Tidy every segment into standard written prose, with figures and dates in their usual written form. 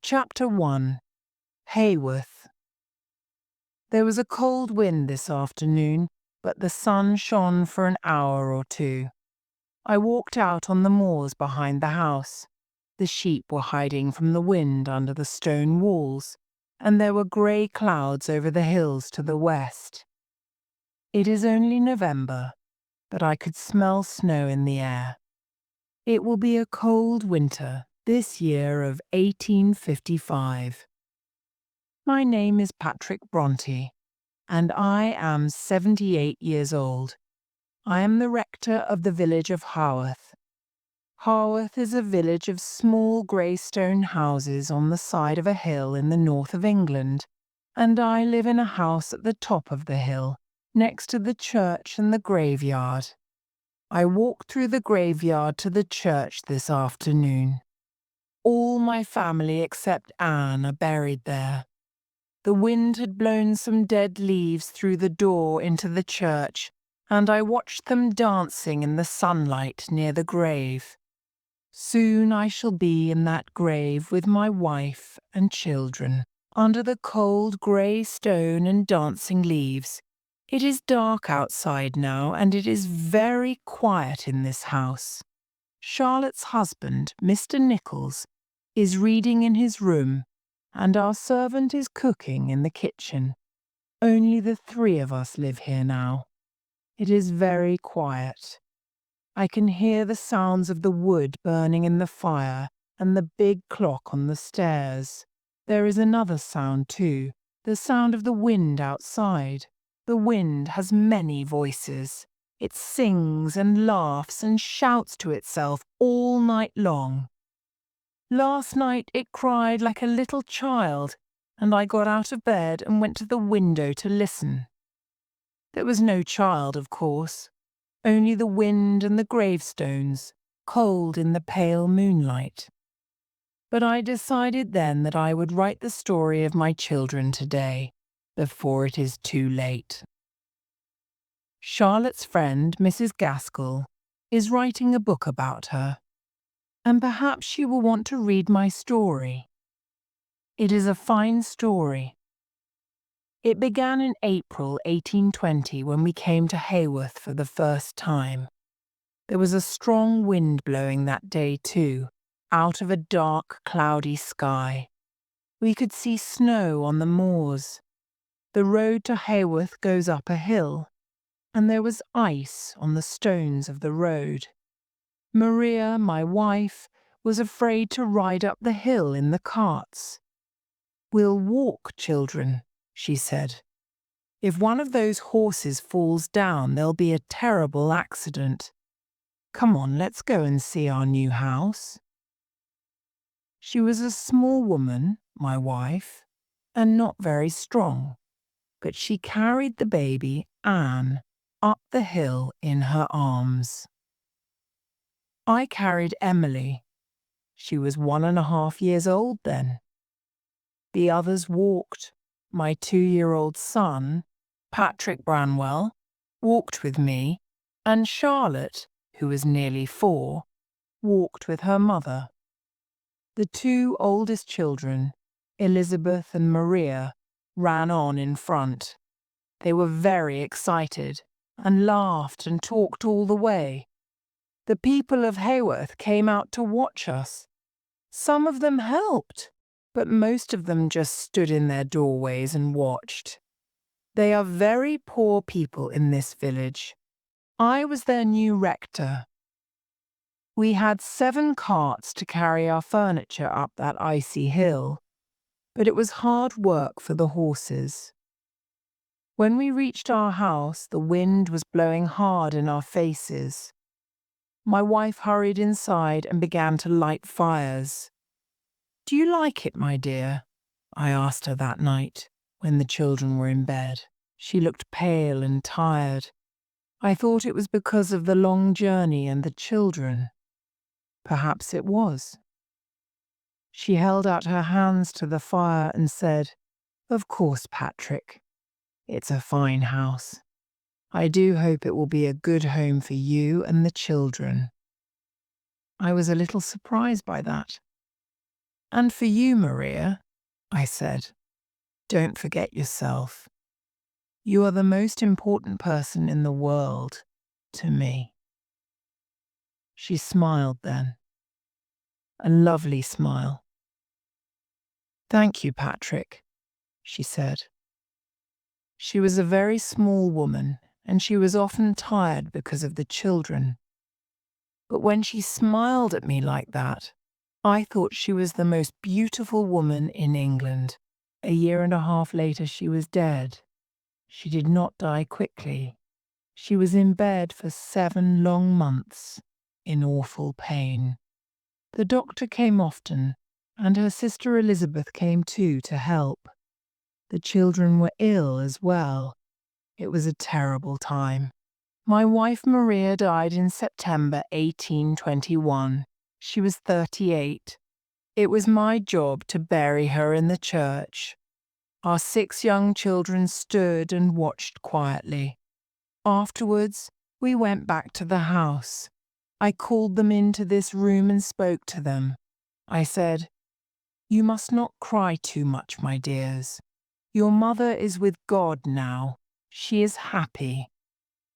Chapter 1. Haworth. There was a cold wind this afternoon, but the sun shone for an hour or two. I walked out on the moors behind the house. The sheep were hiding from the wind under the stone walls, and there were grey clouds over the hills to the west. It is only November, but I could smell snow in the air. It will be a cold winter this year of 1855. My name is Patrick Bronte, and I am 78 years old. I am the rector of the village of Haworth. Haworth is a village of small grey stone houses on the side of a hill in the north of England, and I live in a house at the top of the hill, next to the church and the graveyard. I walked through the graveyard to the church this afternoon. All my family except Anne are buried there. The wind had blown some dead leaves through the door into the church, and I watched them dancing in the sunlight near the grave. Soon I shall be in that grave with my wife and children, under the cold grey stone and dancing leaves. It is dark outside now, and it is very quiet in this house. Charlotte's husband, Mr. Nichols, is reading in his room, and our servant is cooking in the kitchen. Only the three of us live here now. It is very quiet. I can hear the sounds of the wood burning in the fire and the big clock on the stairs. There is another sound too, the sound of the wind outside. The wind has many voices. It sings and laughs and shouts to itself all night long. Last night it cried like a little child, and I got out of bed and went to the window to listen. There was no child, of course, only the wind and the gravestones, cold in the pale moonlight. But I decided then that I would write the story of my children today, before it is too late. Charlotte's friend, Mrs. Gaskell, is writing a book about her, and perhaps she will want to read my story. It is a fine story. It began in April 1820 when we came to Haworth for the first time. There was a strong wind blowing that day too, out of a dark, cloudy sky. We could see snow on the moors. The road to Haworth goes up a hill, and there was ice on the stones of the road. Maria, my wife, was afraid to ride up the hill in the carts. "We'll walk, children," she said. "If one of those horses falls down, there'll be a terrible accident. Come on, let's go and see our new house." She was a small woman, my wife, and not very strong, but she carried the baby, Anne, up the hill in her arms. I carried Emily. She was 1.5 years old then. The others walked. My 2-year-old son, Patrick Branwell, walked with me, and Charlotte, who was nearly 4, walked with her mother. The 2 oldest children, Elizabeth and Maria, ran on in front. They were very excited and laughed and talked all the way. The people of Haworth came out to watch us. Some of them helped, but most of them just stood in their doorways and watched. They are very poor people in this village. I was their new rector. We had 7 carts to carry our furniture up that icy hill, but it was hard work for the horses. When we reached our house, the wind was blowing hard in our faces. My wife hurried inside and began to light fires. "Do you like it, my dear?" I asked her that night, when the children were in bed. She looked pale and tired. I thought it was because of the long journey and the children. Perhaps it was. She held out her hands to the fire and said, "Of course, Patrick. It's a fine house. I do hope it will be a good home for you and the children." I was a little surprised by that. And for you, Maria, I said, don't forget yourself. You are the most important person in the world to me. She smiled then, a lovely smile. Thank you, Patrick, she said. She was a very small woman, and she was often tired because of the children. But when she smiled at me like that, I thought she was the most beautiful woman in England. A year and a half later, she was dead. She did not die quickly. She was in bed for 7 long months, in awful pain. The doctor came often, and her sister Elizabeth came too to help. The children were ill as well. It was a terrible time. My wife Maria died in September 1821. She was 38. It was my job to bury her in the church. Our 6 young children stood and watched quietly. Afterwards, we went back to the house. I called them into this room and spoke to them. I said, "You must not cry too much, my dears. Your mother is with God now. She is happy.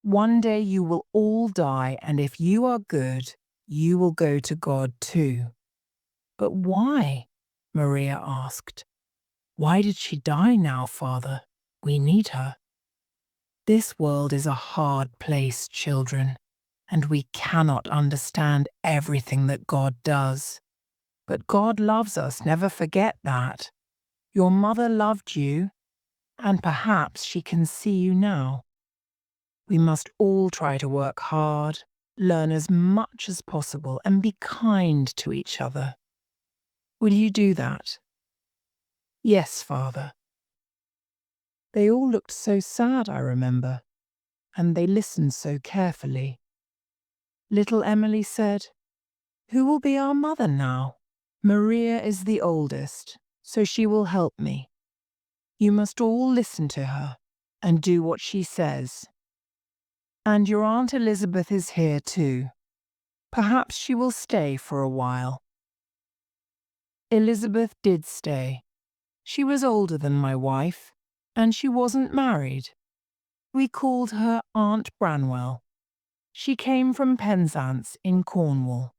One day you will all die, and if you are good, you will go to God too." "But why?" Maria asked. "Why did she die now, Father? We need her." "This world is a hard place, children, and we cannot understand everything that God does. But God loves us, never forget that. Your mother loved you, and perhaps she can see you now. We must all try to work hard, learn as much as possible, and be kind to each other. Will you do that?" "Yes, Father." They all looked so sad, I remember, and they listened so carefully. Little Emily said, "Who will be our mother now?" "Maria is the oldest, so she will help me. You must all listen to her and do what she says. And your Aunt Elizabeth is here too. Perhaps she will stay for a while." Elizabeth did stay. She was older than my wife, and she wasn't married. We called her Aunt Branwell. She came from Penzance in Cornwall,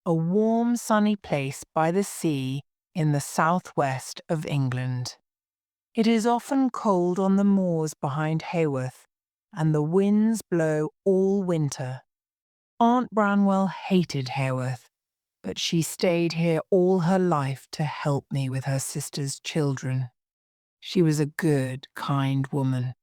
a warm, sunny place by the sea in the southwest of England. It is often cold on the moors behind Haworth, and the winds blow all winter. Aunt Branwell hated Haworth, but she stayed here all her life to help me with her sister's children. She was a good, kind woman.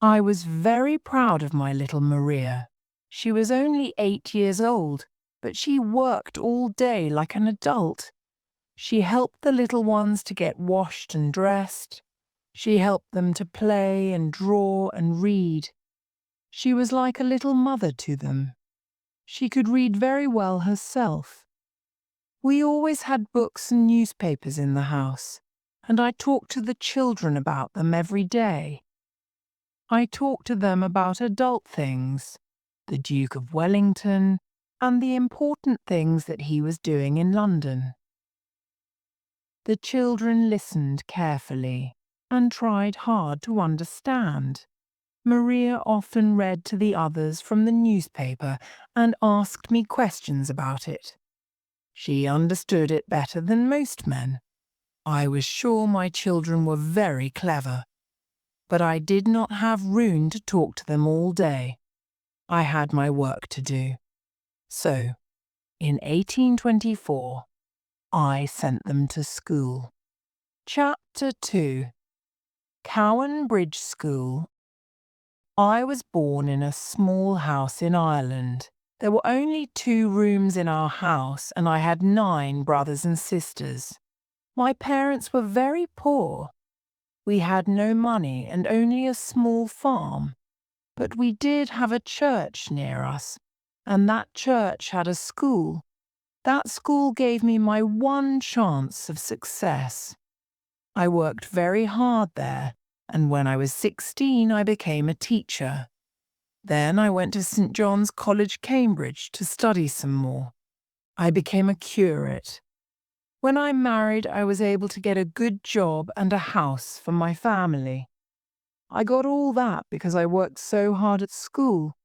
I was very proud of my little Maria. She was only 8 years old, but she worked all day like an adult. She helped the little ones to get washed and dressed. She helped them to play and draw and read. She was like a little mother to them. She could read very well herself. We always had books and newspapers in the house, and I talked to the children about them every day. I talked to them about adult things, the Duke of Wellington, and the important things that he was doing in London. The children listened carefully and tried hard to understand. Maria often read to the others from the newspaper and asked me questions about it. She understood it better than most men. I was sure my children were very clever, but I did not have room to talk to them all day. I had my work to do. So, in 1824, I sent them to school. Chapter 2. Cowan Bridge School. I was born in a small house in Ireland. There were only 2 rooms in our house, and I had 9 brothers and sisters. My parents were very poor. We had no money and only a small farm. But we did have a church near us, and that church had a school. That school gave me my one chance of success. I worked very hard there, and when I was 16 I became a teacher. Then I went to St. John's College, Cambridge, to study some more. I became a curate. When I married, I was able to get a good job and a house for my family. I got all that because I worked so hard at school.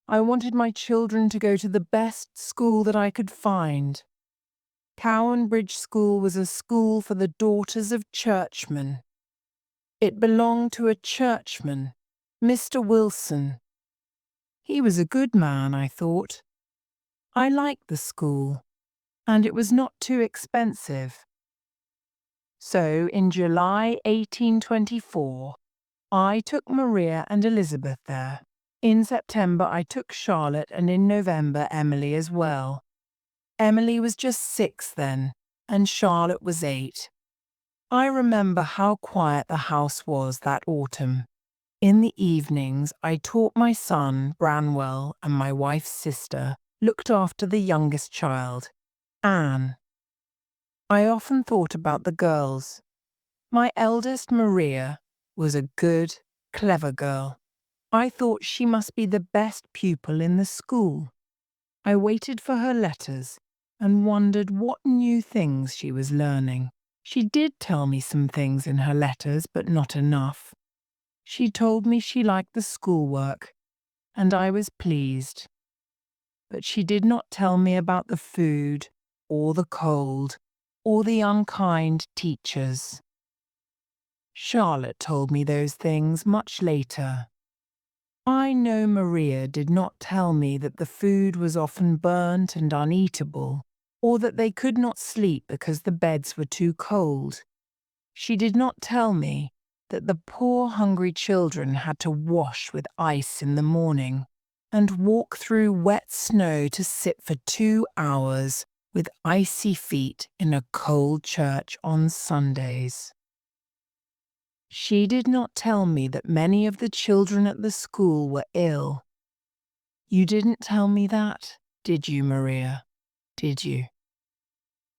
I wanted my children to go to the best school that I could find. Cowan Bridge School was a school for the daughters of churchmen. It belonged to a churchman, Mr. Wilson. He was a good man, I thought. I liked the school, and it was not too expensive. So, in July 1824, I took Maria and Elizabeth there. In September, I took Charlotte, and in November, Emily as well. Emily was just 6 then, and Charlotte was 8. I remember how quiet the house was that autumn. In the evenings, I taught my son, Branwell, and my wife's sister looked after the youngest child, Anne. I often thought about the girls. My eldest, Maria, was a good, clever girl. I thought she must be the best pupil in the school. I waited for her letters and wondered what new things she was learning. She did tell me some things in her letters, but not enough. She told me she liked the schoolwork, and I was pleased. But she did not tell me about the food, or the cold, or the unkind teachers. Charlotte told me those things much later. I know Maria did not tell me that the food was often burnt and uneatable, or that they could not sleep because the beds were too cold. She did not tell me that the poor hungry children had to wash with ice in the morning and walk through wet snow to sit for 2 hours with icy feet in a cold church on Sundays. She did not tell me that many of the children at the school were ill. You didn't tell me that, did you, Maria? Did you?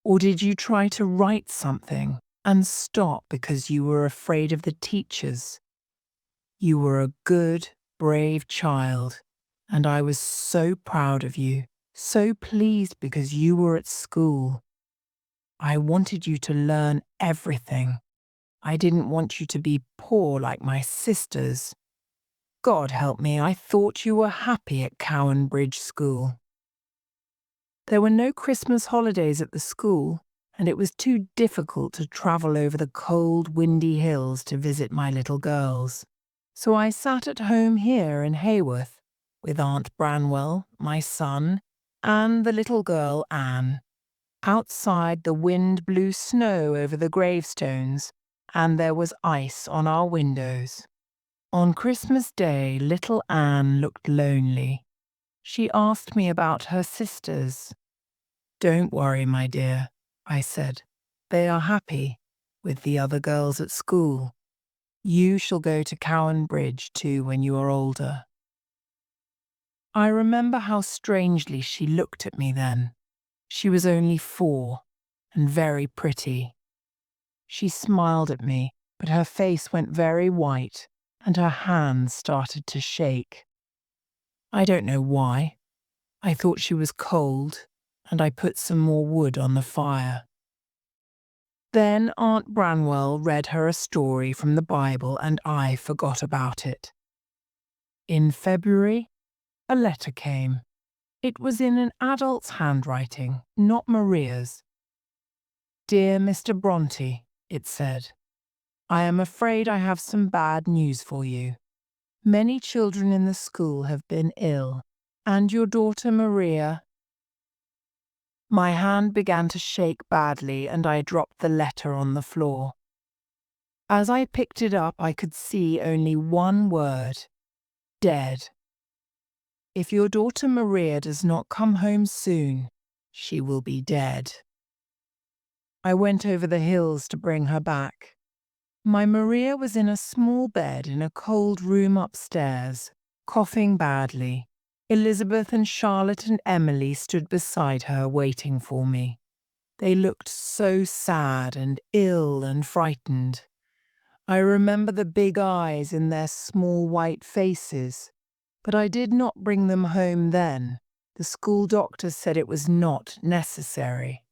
Or did you try to write something and stop because you were afraid of the teachers? You were a good, brave child, and I was so proud of you, so pleased because you were at school. I wanted you to learn everything. I didn't want you to be poor like my sisters. God help me, I thought you were happy at Cowan Bridge School. There were no Christmas holidays at the school, and it was too difficult to travel over the cold, windy hills to visit my little girls. So I sat at home here in Haworth with Aunt Branwell, my son, and the little girl Anne. Outside the wind blew snow over the gravestones, and there was ice on our windows. On Christmas Day, little Anne looked lonely. She asked me about her sisters. "Don't worry, my dear," I said. "They are happy with the other girls at school. You shall go to Cowan Bridge too when you are older." I remember how strangely she looked at me then. She was only 4 and very pretty. She smiled at me, but her face went very white and her hands started to shake. I don't know why. I thought she was cold, and I put some more wood on the fire. Then Aunt Branwell read her a story from the Bible and I forgot about it. In February, a letter came. It was in an adult's handwriting, not Maria's. "Dear Mr. Bronte," it said, "I am afraid I have some bad news for you. Many children in the school have been ill, and your daughter Maria—" My hand began to shake badly and I dropped the letter on the floor. As I picked it up, I could see only one word: dead. If your daughter Maria does not come home soon, she will be dead. I went over the hills to bring her back. My Maria was in a small bed in a cold room upstairs, coughing badly. Elizabeth and Charlotte and Emily stood beside her waiting for me. They looked so sad and ill and frightened. I remember the big eyes in their small white faces, but I did not bring them home then. The school doctor said it was not necessary.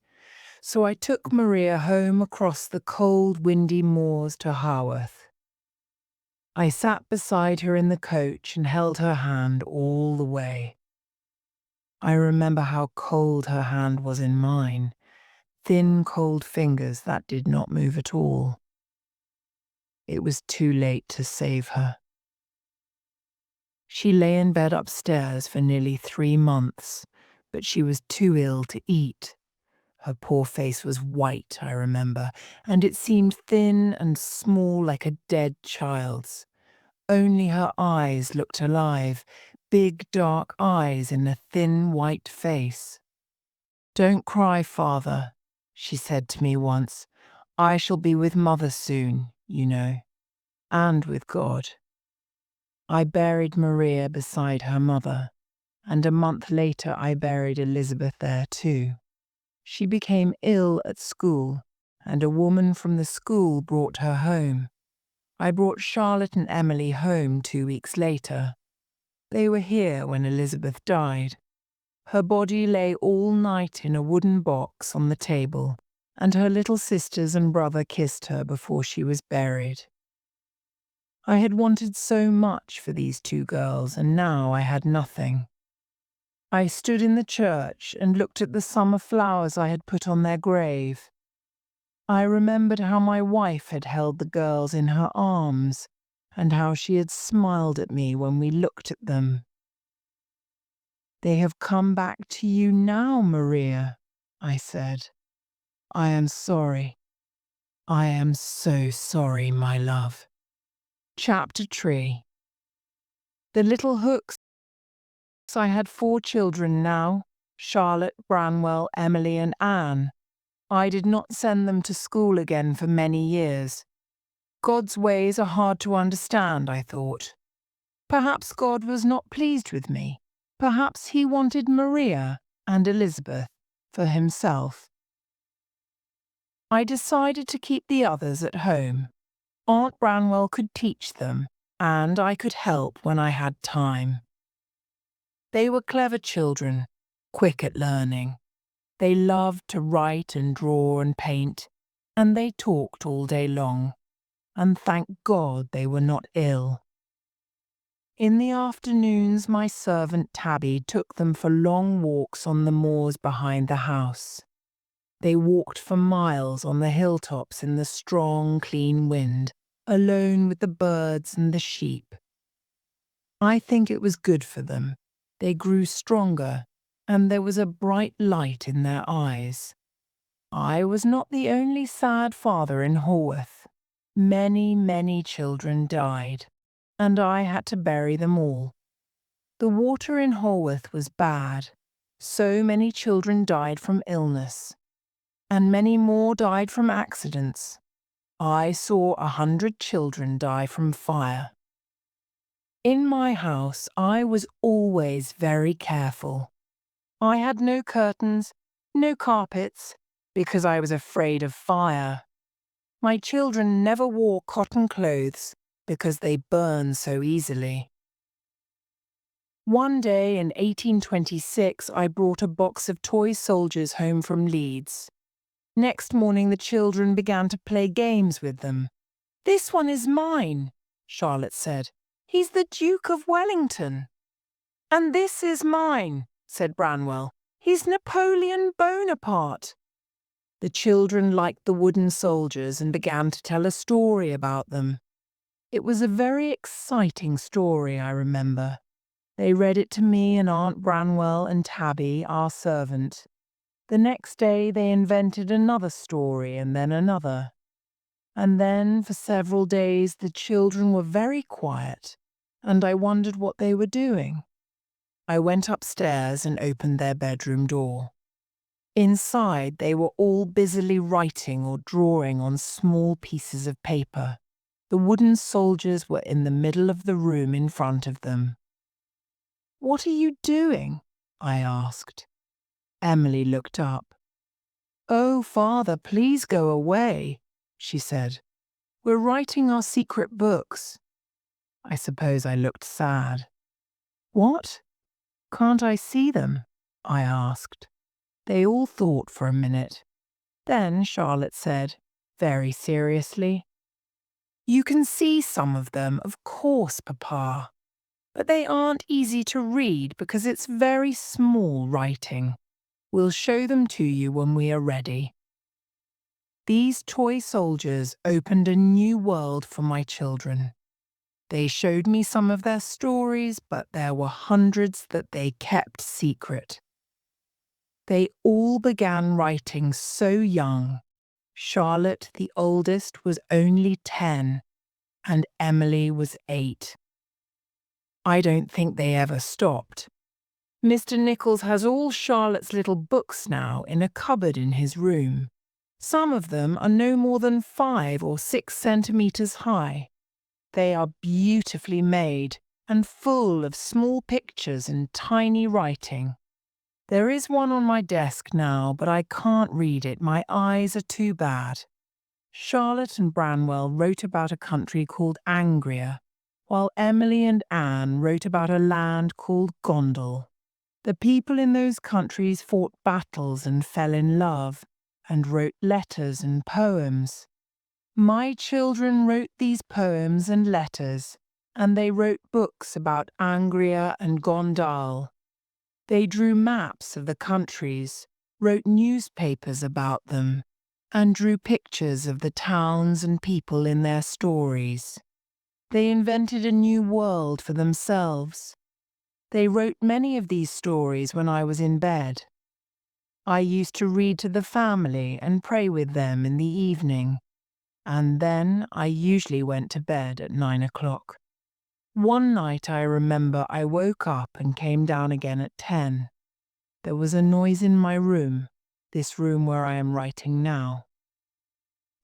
So I took Maria home across the cold, windy moors to Haworth. I sat beside her in the coach and held her hand all the way. I remember how cold her hand was in mine, thin, cold fingers that did not move at all. It was too late to save her. She lay in bed upstairs for nearly 3 months, but she was too ill to eat. Her poor face was white, I remember, and it seemed thin and small like a dead child's. Only her eyes looked alive, big dark eyes in a thin white face. "Don't cry, father," she said to me once. "I shall be with mother soon, you know, and with God." I buried Maria beside her mother, and a month later I buried Elizabeth there too. She became ill at school, and a woman from the school brought her home. I brought Charlotte and Emily home 2 weeks later. They were here when Elizabeth died. Her body lay all night in a wooden box on the table, and her little sisters and brother kissed her before she was buried. I had wanted so much for these 2 girls, and now I had nothing. I stood in the church and looked at the summer flowers I had put on their grave. I remembered how my wife had held the girls in her arms, and how she had smiled at me when we looked at them. "They have come back to you now, Maria," I said. "I am sorry. I am so sorry, my love." Chapter 3. The little Hooks. I had 4 children now, Charlotte, Branwell, Emily and Anne. I did not send them to school again for many years. God's ways are hard to understand, I thought. Perhaps God was not pleased with me. Perhaps he wanted Maria and Elizabeth for himself. I decided to keep the others at home. Aunt Branwell could teach them, and I could help when I had time. They were clever children, quick at learning. They loved to write and draw and paint, and they talked all day long, and thank God they were not ill. In the afternoons, my servant Tabby took them for long walks on the moors behind the house. They walked for miles on the hilltops in the strong, clean wind, alone with the birds and the sheep. I think it was good for them. They grew stronger, and there was a bright light in their eyes. I was not the only sad father in Haworth. Many, many children died, and I had to bury them all. The water in Haworth was bad. So many children died from illness, and many more died from accidents. I saw 100 children die from fire. In my house, I was always very careful. I had no curtains, no carpets, because I was afraid of fire. My children never wore cotton clothes because they burn so easily. One day in 1826, I brought a box of toy soldiers home from Leeds. Next morning, the children began to play games with them. "This one is mine," Charlotte said. "He's the Duke of Wellington." "And this is mine," said Branwell. "He's Napoleon Bonaparte." The children liked the wooden soldiers and began to tell a story about them. It was a very exciting story, I remember. They read it to me and Aunt Branwell and Tabby, our servant. The next day they invented another story and then another. And then for several days the children were very quiet, and I wondered what they were doing. I went upstairs and opened their bedroom door. Inside, they were all busily writing or drawing on small pieces of paper. The wooden soldiers were in the middle of the room in front of them. "What are you doing?" I asked. Emily looked up. "Oh, Father, please go away," she said. "We're writing our secret books." I suppose I looked sad. "What? Can't I see them?" I asked. They all thought for a minute. Then Charlotte said, very seriously, "You can see some of them, of course, Papa, but they aren't easy to read because it's very small writing. We'll show them to you when we are ready." These toy soldiers opened a new world for my children. They showed me some of their stories, but there were hundreds that they kept secret. They all began writing so young. Charlotte, the oldest, was only 10, and Emily was 8. I don't think they ever stopped. Mr. Nichols has all Charlotte's little books now in a cupboard in his room. Some of them are no more than 5 or 6 centimeters high. They are beautifully made and full of small pictures and tiny writing. There is one on my desk now, but I can't read it. My eyes are too bad. Charlotte and Branwell wrote about a country called Angria, while Emily and Anne wrote about a land called Gondal. The people in those countries fought battles and fell in love, and wrote letters and poems. My children wrote these poems and letters, and they wrote books about Angria and Gondal. They drew maps of the countries, wrote newspapers about them, and drew pictures of the towns and people in their stories. They invented a new world for themselves. They wrote many of these stories when I was in bed. I used to read to the family and pray with them in the evening, and then I usually went to bed at 9 o'clock. One night I remember I woke up and came down again at 10. There was a noise in my room, this room where I am writing now.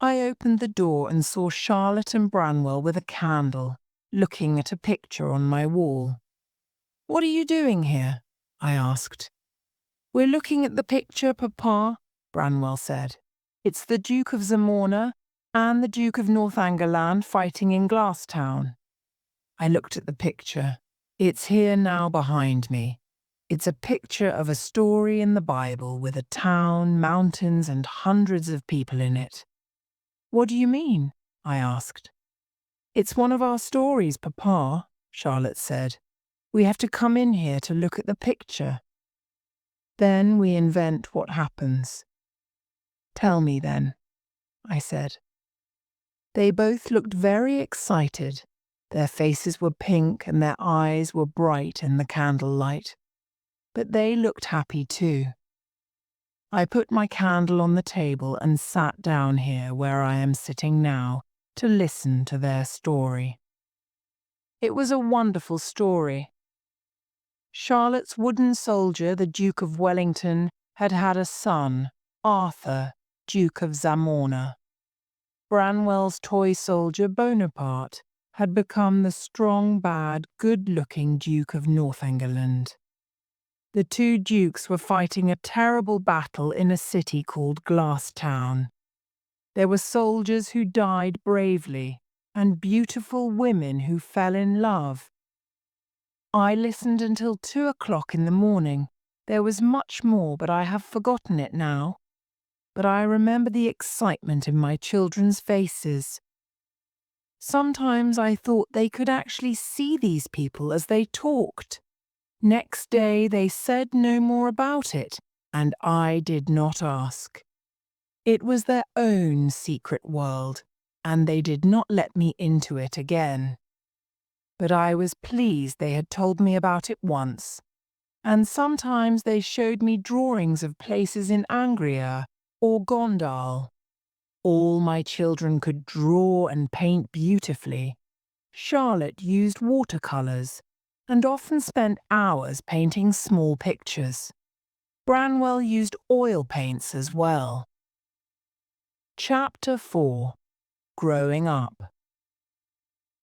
I opened the door and saw Charlotte and Branwell with a candle, looking at a picture on my wall. "What are you doing here?" I asked. "We're looking at the picture, Papa," Branwell said. "It's the Duke of Zamorna and the Duke of Northumberland fighting in Glasstown." I looked at the picture. It's here now behind me. It's a picture of a story in the Bible with a town, mountains, and hundreds of people in it. "What do you mean?" I asked. "It's one of our stories, Papa," Charlotte said. "We have to come in here to look at the picture. Then we invent what happens." "Tell me then," I said. They both looked very excited. Their faces were pink and their eyes were bright in the candlelight. But they looked happy too. I put my candle on the table and sat down here where I am sitting now to listen to their story. It was a wonderful story. Charlotte's wooden soldier, the Duke of Wellington, had had a son, Arthur, Duke of Zamorna. Branwell's toy soldier, Bonaparte, had become the strong, bad, good-looking Duke of Northumberland. The two dukes were fighting a terrible battle in a city called Glasstown. There were soldiers who died bravely and beautiful women who fell in love. I listened until 2 o'clock in the morning. There was much more, but I have forgotten it now. But I remember the excitement in my children's faces. Sometimes I thought they could actually see these people as they talked. Next day they said no more about it, and I did not ask. It was their own secret world, and they did not let me into it again. But I was pleased they had told me about it once, and sometimes they showed me drawings of places in Angria or Gondal. All my children could draw and paint beautifully. Charlotte used watercolours and often spent hours painting small pictures. Branwell used oil paints as well. Chapter 4. Growing Up.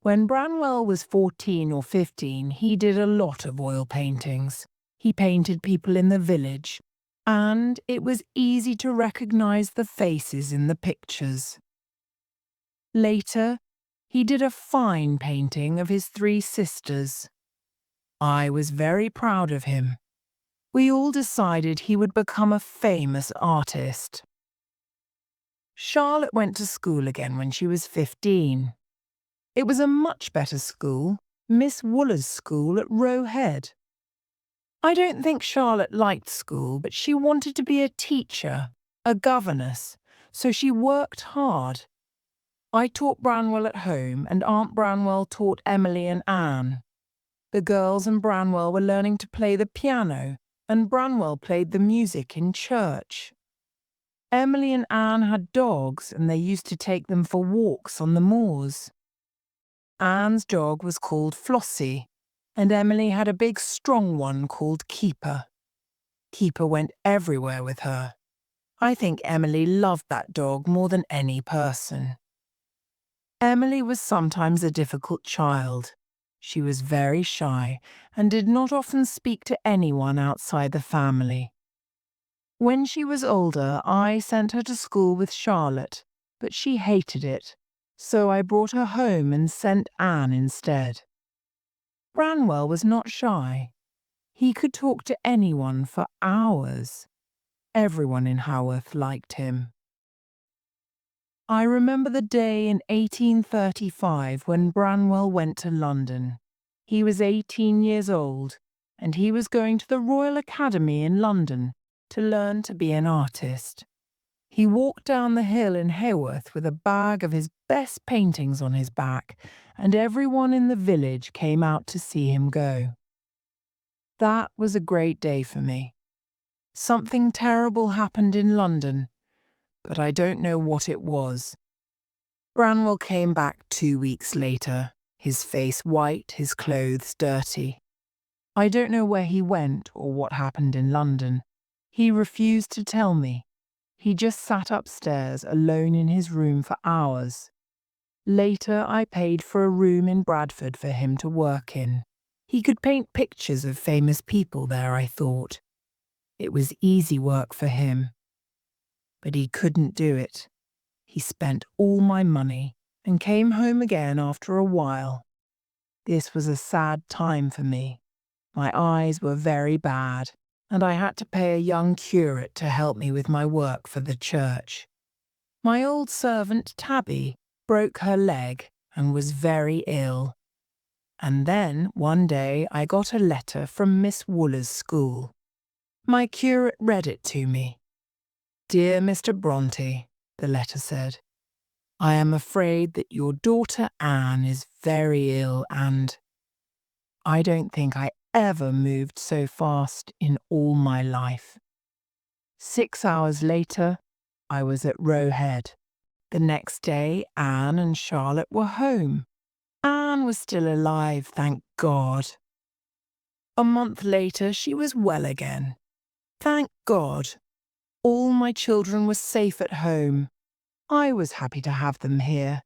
When Branwell was 14 or 15, he did a lot of oil paintings. He painted people in the village, and it was easy to recognize the faces in the pictures. Later, he did a fine painting of his 3 sisters. I was very proud of him. We all decided he would become a famous artist. Charlotte went to school again when she was 15. It was a much better school, Miss Wooler's school at Roe Head. I don't think Charlotte liked school, but she wanted to be a teacher, a governess, so she worked hard. I taught Branwell at home, and Aunt Branwell taught Emily and Anne. The girls and Branwell were learning to play the piano, and Branwell played the music in church. Emily and Anne had dogs, and they used to take them for walks on the moors. Anne's dog was called Flossie, and Emily had a big strong one called Keeper. Keeper went everywhere with her. I think Emily loved that dog more than any person. Emily was sometimes a difficult child. She was very shy and did not often speak to anyone outside the family. When she was older, I sent her to school with Charlotte, but she hated it, so I brought her home and sent Anne instead. Branwell was not shy. He could talk to anyone for hours. Everyone in Haworth liked him. I remember the day in 1835 when Branwell went to London. He was 18 years old, and he was going to the Royal Academy in London to learn to be an artist. He walked down the hill in Haworth with a bag of his best paintings on his back, and everyone in the village came out to see him go. That was a great day for me. Something terrible happened in London, but I don't know what it was. Branwell came back 2 weeks later, his face white, his clothes dirty. I don't know where he went or what happened in London. He refused to tell me. He just sat upstairs alone in his room for hours. Later, I paid for a room in Bradford for him to work in. He could paint pictures of famous people there, I thought. It was easy work for him. But he couldn't do it. He spent all my money and came home again after a while. This was a sad time for me. My eyes were very bad, and I had to pay a young curate to help me with my work for the church. My old servant, Tabby, broke her leg and was very ill. And then, one day, I got a letter from Miss Wooler's school. My curate read it to me. "Dear Mr. Bronte," the letter said, "I am afraid that your daughter Anne is very ill and I don't think I ever moved so fast in all my life." 6 hours later, I was at Roe Head. The next day, Anne and Charlotte were home. Anne was still alive, thank God. A month later, she was well again. Thank God. All my children were safe at home. I was happy to have them here.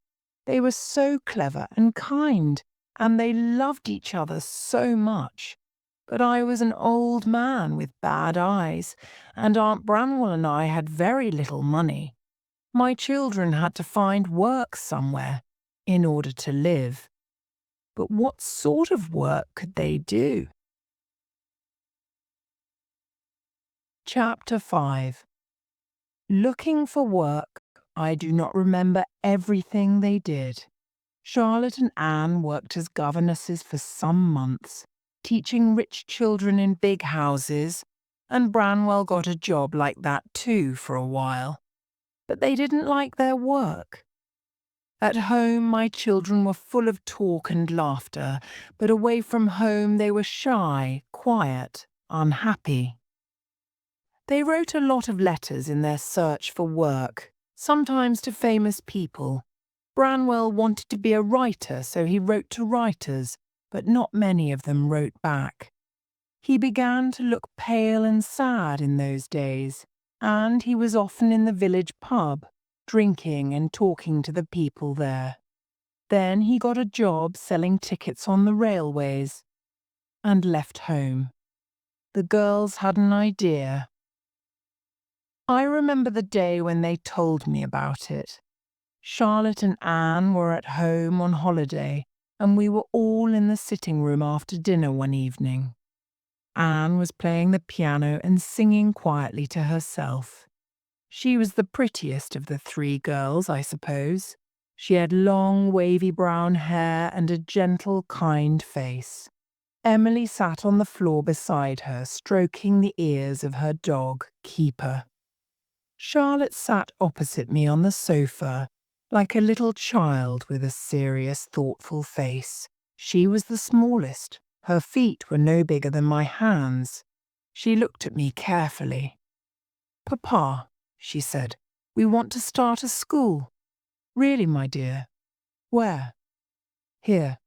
They were so clever and kind, and they loved each other so much. But I was an old man with bad eyes, and Aunt Branwell and I had very little money. My children had to find work somewhere in order to live. But what sort of work could they do? Chapter 5. Looking for work, I do not remember everything they did. Charlotte and Anne worked as governesses for some months, teaching rich children in big houses, and Branwell got a job like that too for a while. But they didn't like their work. At home, my children were full of talk and laughter, but away from home they were shy, quiet, unhappy. They wrote a lot of letters in their search for work, sometimes to famous people. Branwell wanted to be a writer, so he wrote to writers, but not many of them wrote back. He began to look pale and sad in those days, and he was often in the village pub, drinking and talking to the people there. Then he got a job selling tickets on the railways and left home. The girls had an idea. I remember the day when they told me about it. Charlotte and Anne were at home on holiday, and we were all in the sitting room after dinner one evening. Anne was playing the piano and singing quietly to herself. She was the prettiest of the three girls, I suppose. She had long, wavy brown hair and a gentle, kind face. Emily sat on the floor beside her, stroking the ears of her dog, Keeper. Charlotte sat opposite me on the sofa, like a little child with a serious, thoughtful face. She was the smallest. Her feet were no bigger than my hands. She looked at me carefully. "Papa," she said, "we want to start a school." "Really, my dear? Where?" "Here."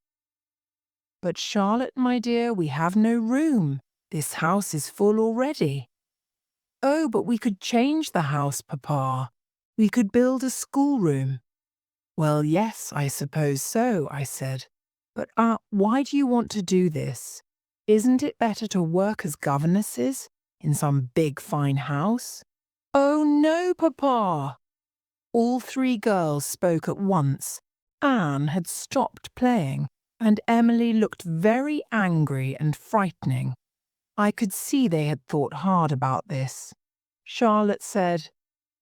"But Charlotte, my dear, we have no room. This house is full already." "Oh, but we could change the house, Papa. We could build a schoolroom." "Well, yes, I suppose so," I said. "But, why do you want to do this? Isn't it better to work as governesses in some big, fine house?" "Oh, no, Papa." All three girls spoke at once. Anne had stopped playing, and Emily looked very angry and frightening. I could see they had thought hard about this. Charlotte said,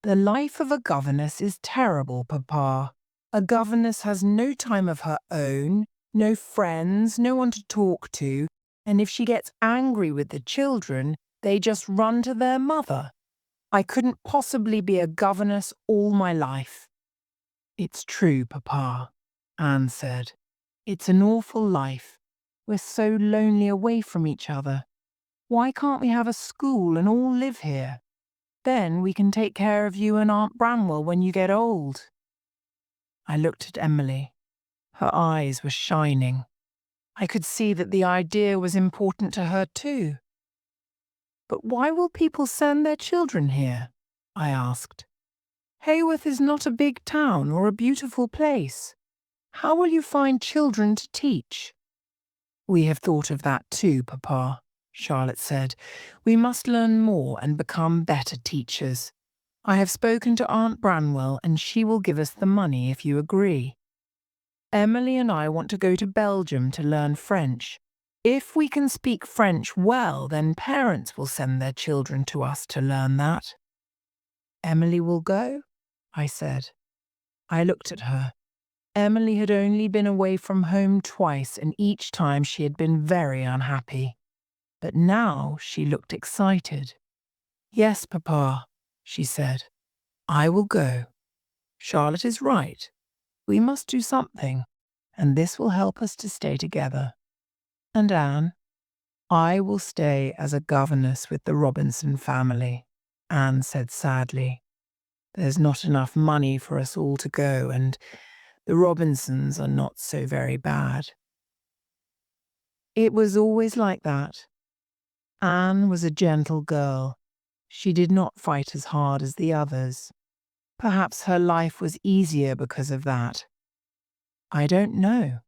"The life of a governess is terrible, Papa. A governess has no time of her own, no friends, no one to talk to, and if she gets angry with the children, they just run to their mother. I couldn't possibly be a governess all my life." "It's true, Papa," Anne said. "It's an awful life. We're so lonely away from each other. Why can't we have a school and all live here? Then we can take care of you and Aunt Branwell when you get old." I looked at Emily. Her eyes were shining. I could see that the idea was important to her too. "But why will people send their children here?" I asked. "Haworth is not a big town or a beautiful place. How will you find children to teach?" "We have thought of that too, Papa," Charlotte said. "We must learn more and become better teachers. I have spoken to Aunt Branwell and she will give us the money if you agree. Emily and I want to go to Belgium to learn French. If we can speak French well, then parents will send their children to us to learn that." "Emily will go?" I said. I looked at her. Emily had only been away from home twice, and each time she had been very unhappy. But now she looked excited. "Yes, Papa," she said. "I will go. Charlotte is right. We must do something, and this will help us to stay together. And Anne, I will stay as a governess with the Robinson family," Anne said sadly. "There's not enough money for us all to go, and the Robinsons are not so very bad." It was always like that. Anne was a gentle girl. She did not fight as hard as the others. Perhaps her life was easier because of that. I don't know,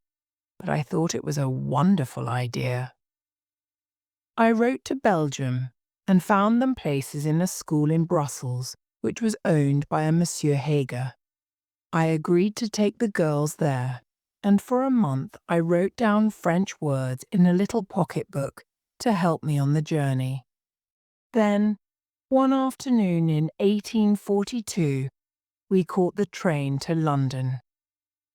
but I thought it was a wonderful idea. I wrote to Belgium and found them places in a school in Brussels, which was owned by a Monsieur Hager. I agreed to take the girls there, and for a month I wrote down French words in a little pocketbook to help me on the journey. Then, one afternoon in 1842, we caught the train to London.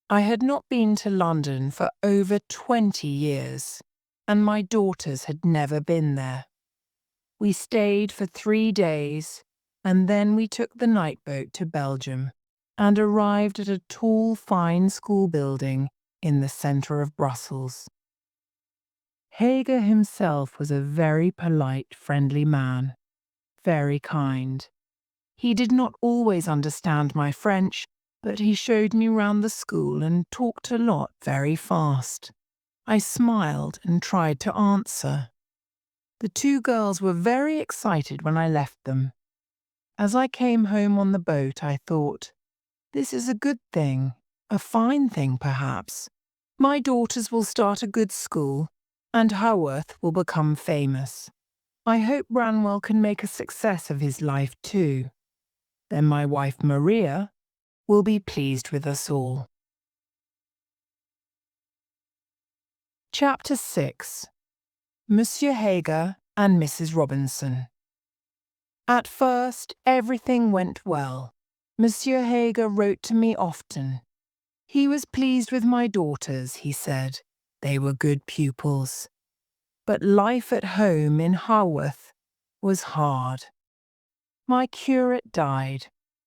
I had not been to London for over 20 years, and my daughters had never been there. We stayed for 3 days, and then we took the night boat to Belgium and arrived at a tall, fine school building in the centre of Brussels. Hager himself was a very polite, friendly man, very kind. He did not always understand my French, but he showed me round the school and talked a lot very fast. I smiled and tried to answer. The two girls were very excited when I left them. As I came home on the boat, I thought, this is a good thing, a fine thing perhaps. My daughters will start a good school, and Haworth will become famous. I hope Branwell can make a success of his life too. Then my wife Maria will be pleased with us all. Chapter 6. Monsieur Hager and Mrs. Robinson. At first, everything went well. Monsieur Hager wrote to me often. He was pleased with my daughters, he said. They were good pupils. But life at home in Haworth was hard. My curate died,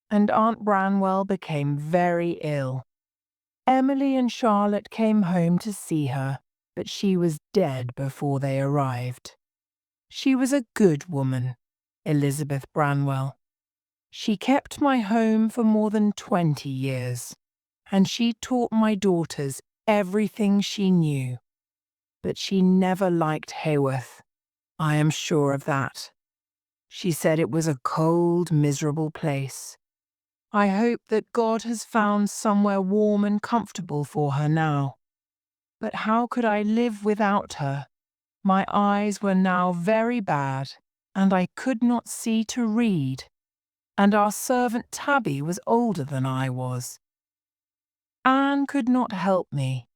and Aunt Branwell became very ill. Emily and Charlotte came home to see her, but she was dead before they arrived. She was a good woman, Elizabeth Branwell. She kept my home for more than 20 years, and she taught my daughters everything she knew. But she never liked Haworth. I am sure of that. She said it was a cold, miserable place. I hope that God has found somewhere warm and comfortable for her now. But how could I live without her? My eyes were now very bad, and I could not see to read. And our servant Tabby was older than I was. Anne could not help me.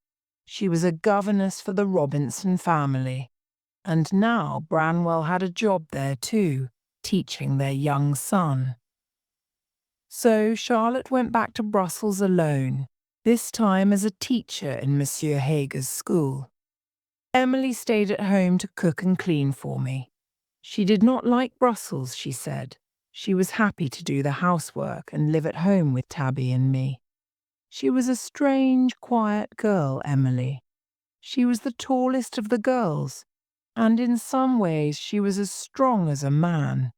She was a governess for the Robinson family, and now Branwell had a job there too, teaching their young son. So Charlotte went back to Brussels alone, this time as a teacher in Monsieur Hager's school. Emily stayed at home to cook and clean for me. She did not like Brussels, she said. She was happy to do the housework and live at home with Tabby and me. She was a strange, quiet girl, Emily. She was the tallest of the girls, and in some ways she was as strong as a man.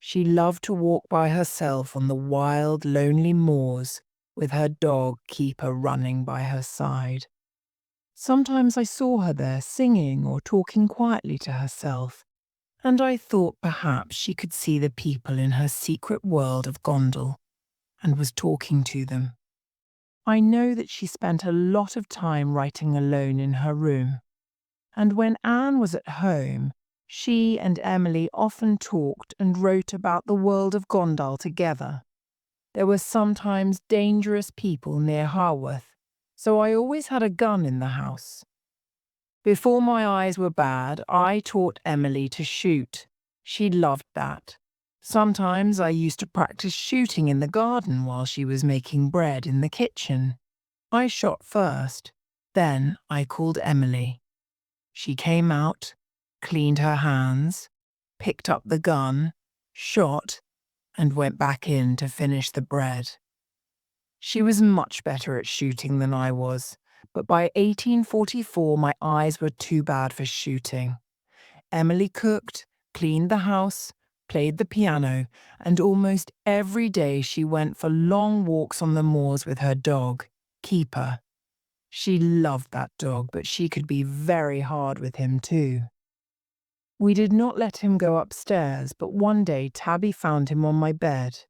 She loved to walk by herself on the wild, lonely moors, with her dog Keeper running by her side. Sometimes I saw her there singing or talking quietly to herself, and I thought perhaps she could see the people in her secret world of Gondal, and was talking to them. I know that she spent a lot of time writing alone in her room, and when Anne was at home, she and Emily often talked and wrote about the world of Gondal together. There were sometimes dangerous people near Haworth, so I always had a gun in the house. Before my eyes were bad, I taught Emily to shoot. She loved that. Sometimes I used to practice shooting in the garden while she was making bread in the kitchen. I shot first, then I called Emily. She came out, cleaned her hands, picked up the gun, shot, and went back in to finish the bread. She was much better at shooting than I was, but by 1844 my eyes were too bad for shooting. Emily cooked, cleaned the house, played the piano, and almost every day she went for long walks on the moors with her dog, Keeper. She loved that dog, but she could be very hard with him too. We did not let him go upstairs, but one day Tabby found him on my bed.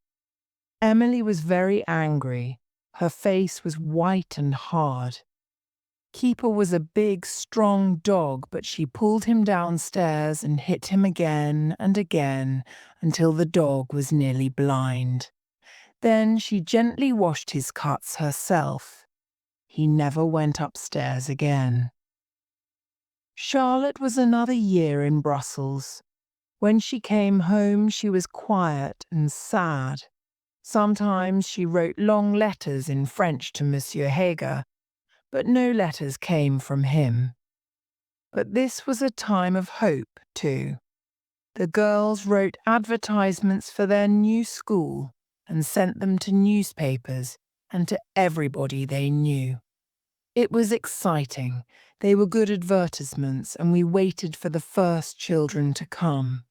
Emily was very angry. Her face was white and hard. Keeper was a big, strong dog, but she pulled him downstairs and hit him again and again until the dog was nearly blind. Then she gently washed his cuts herself. He never went upstairs again. Charlotte was another year in Brussels. When she came home, she was quiet and sad. Sometimes she wrote long letters in French to Monsieur Hager, but no letters came from him. But this was a time of hope, too. The girls wrote advertisements for their new school and sent them to newspapers and to everybody they knew. It was exciting. They were good advertisements, and we waited for the first children to come.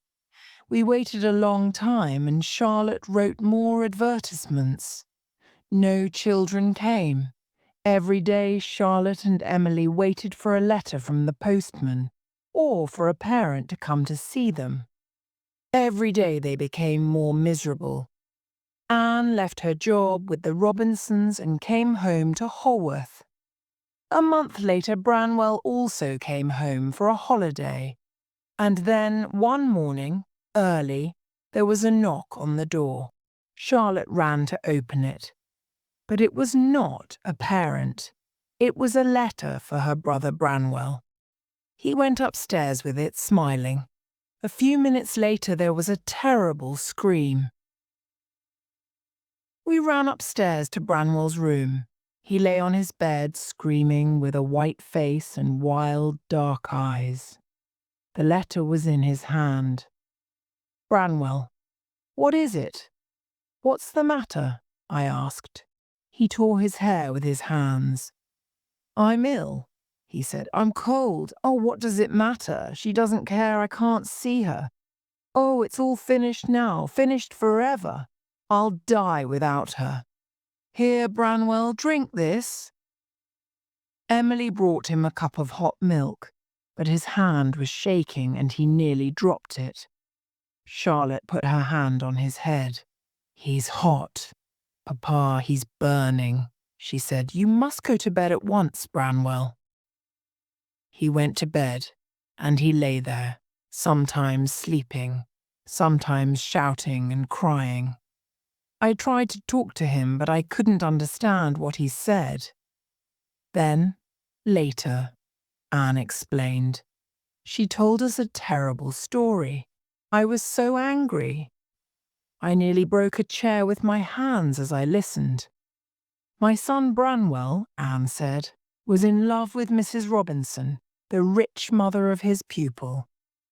We waited a long time, and Charlotte wrote more advertisements. No children came. Every day Charlotte and Emily waited for a letter from the postman, or for a parent to come to see them. Every day they became more miserable. Anne left her job with the Robinsons and came home to Haworth. A month later Branwell also came home for a holiday. And then one morning, early, there was a knock on the door. Charlotte ran to open it. But it was not a parent. It was a letter for her brother Branwell. He went upstairs with it, smiling. A few minutes later, there was a terrible scream. We ran upstairs to Branwell's room. He lay on his bed, screaming with a white face and wild, dark eyes. The letter was in his hand. "Branwell, what is it? What's the matter?" I asked. He tore his hair with his hands. "I'm ill," he said. "I'm cold. Oh, what does it matter? She doesn't care. I can't see her. Oh, it's all finished now, finished forever. I'll die without her. Here, Branwell, drink this." Emily brought him a cup of hot milk, but his hand was shaking and he nearly dropped it. Charlotte put her hand on his head. "He's hot. Papa, he's burning," she said. "You must go to bed at once, Branwell." He went to bed, and he lay there, sometimes sleeping, sometimes shouting and crying. I tried to talk to him, but I couldn't understand what he said. Then, later, Anne explained. She told us a terrible story. I was so angry. I nearly broke a chair with my hands as I listened. My son Branwell, Anne said, was in love with Mrs. Robinson, the rich mother of his pupil.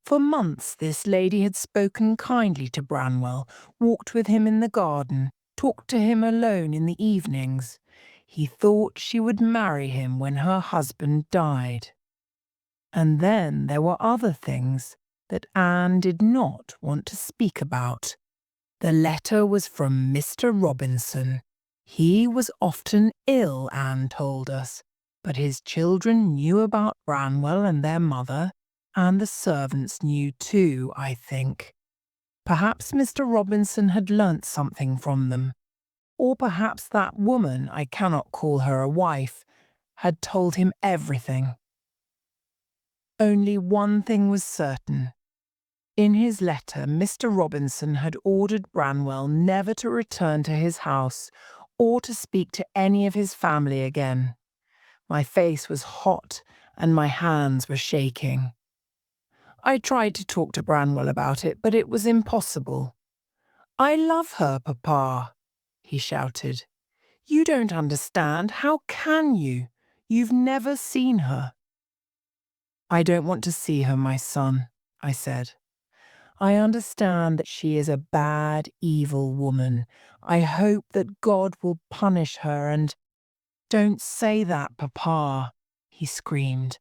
For months this lady had spoken kindly to Branwell, walked with him in the garden, talked to him alone in the evenings. He thought she would marry him when her husband died. And then there were other things that Anne did not want to speak about. The letter was from Mr. Robinson. He was often ill, Anne told us, but his children knew about Branwell and their mother, and the servants knew too, I think. Perhaps Mr. Robinson had learnt something from them, or perhaps that woman, I cannot call her a wife, had told him everything. Only one thing was certain. In his letter, Mr. Robinson had ordered Branwell never to return to his house or to speak to any of his family again. My face was hot and my hands were shaking. I tried to talk to Branwell about it, but it was impossible. "I love her, Papa," he shouted. "You don't understand. How can you? You've never seen her." "I don't want to see her, my son," I said. "I understand that she is a bad, evil woman. I hope that God will punish her and—" "Don't say that, Papa," he screamed.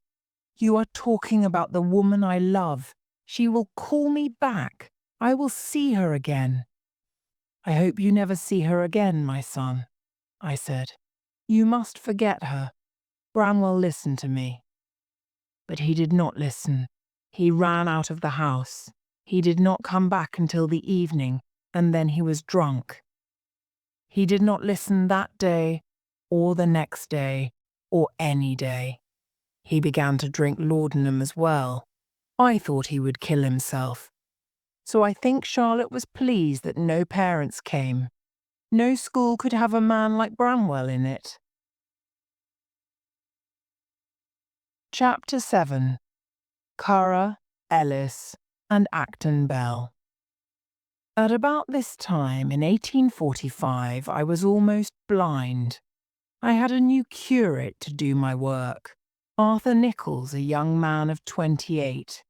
"You are talking about the woman I love. She will call me back. I will see her again." "I hope you never see her again, my son," I said. "You must forget her. Branwell, listen to me." But he did not listen. He ran out of the house. He did not come back until the evening, and then he was drunk. He did not listen that day, or the next day, or any day. He began to drink laudanum as well. I thought he would kill himself. So I think Charlotte was pleased that no parents came. No school could have a man like Branwell in it. Chapter 7. Currer, Ellis, and Acton Bell. At about this time, in 1845, I was almost blind. I had a new curate to do my work, Arthur Nichols, a young man of 28.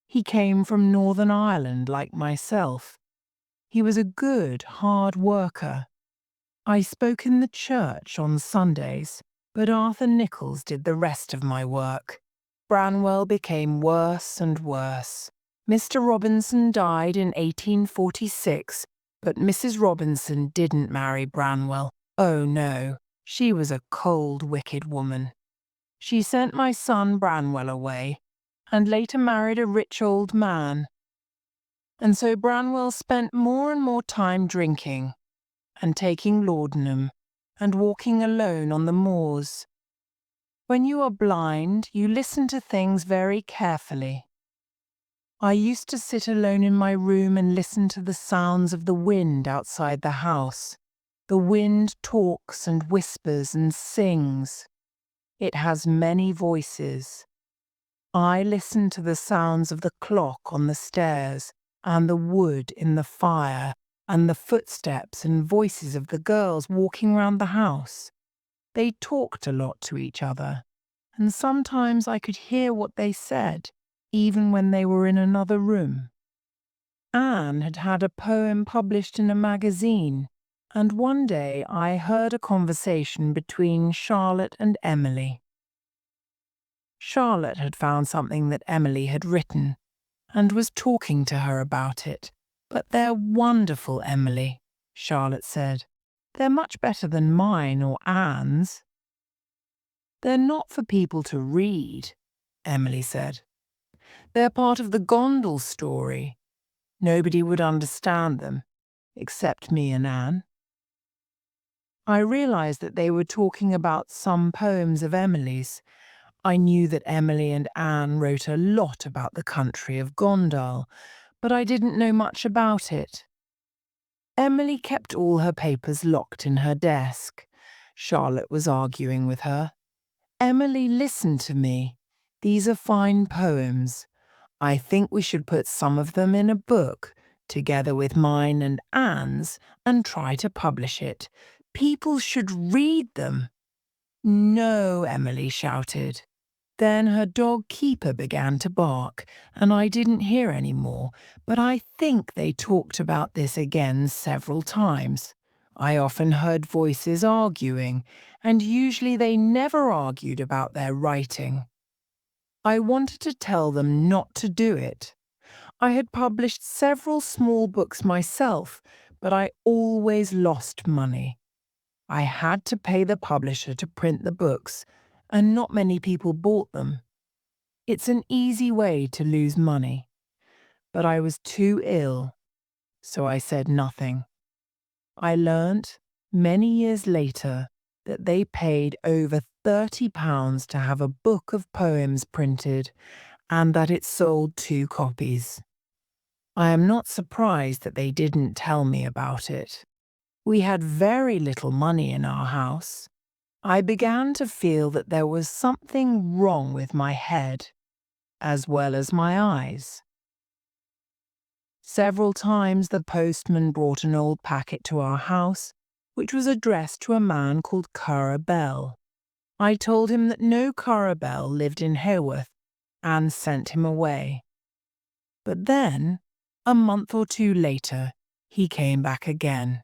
He came from Northern Ireland like myself. He was a good, hard worker. I spoke in the church on Sundays, but Arthur Nichols did the rest of my work. Branwell became worse and worse. Mr. Robinson died in 1846, but Mrs. Robinson didn't marry Branwell. Oh no, she was a cold, wicked woman. She sent my son Branwell away, and later married a rich old man. And so Branwell spent more and more time drinking, and taking laudanum, and walking alone on the moors. When you are blind, you listen to things very carefully. I used to sit alone in my room and listen to the sounds of the wind outside the house. The wind talks and whispers and sings. It has many voices. I listened to the sounds of the clock on the stairs and the wood in the fire and the footsteps and voices of the girls walking round the house. They talked a lot to each other, and sometimes I could hear what they said, even when they were in another room. Anne had had a poem published in a magazine, and one day I heard a conversation between Charlotte and Emily. Charlotte had found something that Emily had written, and was talking to her about it. "But they're wonderful, Emily," Charlotte said. "They're much better than mine or Anne's." "They're not for people to read," Emily said. "They're part of the Gondal story. Nobody would understand them, except me and Anne." I realized that they were talking about some poems of Emily's. I knew that Emily and Anne wrote a lot about the country of Gondal, but I didn't know much about it. Emily kept all her papers locked in her desk. Charlotte was arguing with her. "Emily, listen to me. These are fine poems. I think we should put some of them in a book, together with mine and Anne's, and try to publish it. People should read them." "No," Emily shouted. Then her dog Keeper began to bark, and I didn't hear any more, but I think they talked about this again several times. I often heard voices arguing, and usually they never argued about their writing. I wanted to tell them not to do it. I had published several small books myself, but I always lost money. I had to pay the publisher to print the books, and not many people bought them. It's an easy way to lose money. But I was too ill, so I said nothing. I learnt, many years later, that they paid over £30 to have a book of poems printed, and that it sold 2 copies. I am not surprised that they didn't tell me about it. We had very little money in our house. I began to feel that there was something wrong with my head, as well as my eyes. Several times the postman brought an old packet to our house, which was addressed to a man called Currer Bell. I told him that no Currer Bell lived in Haworth, and sent him away. But then, a month or 2 later, he came back again,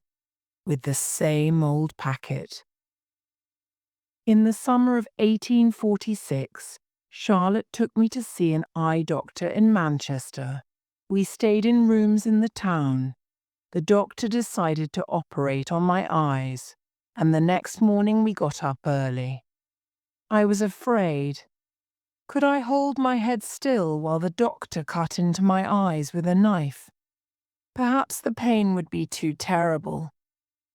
with the same old packet. In the summer of 1846, Charlotte took me to see an eye doctor in Manchester. We stayed in rooms in the town. The doctor decided to operate on my eyes, and the next morning we got up early. I was afraid. Could I hold my head still while the doctor cut into my eyes with a knife? Perhaps the pain would be too terrible.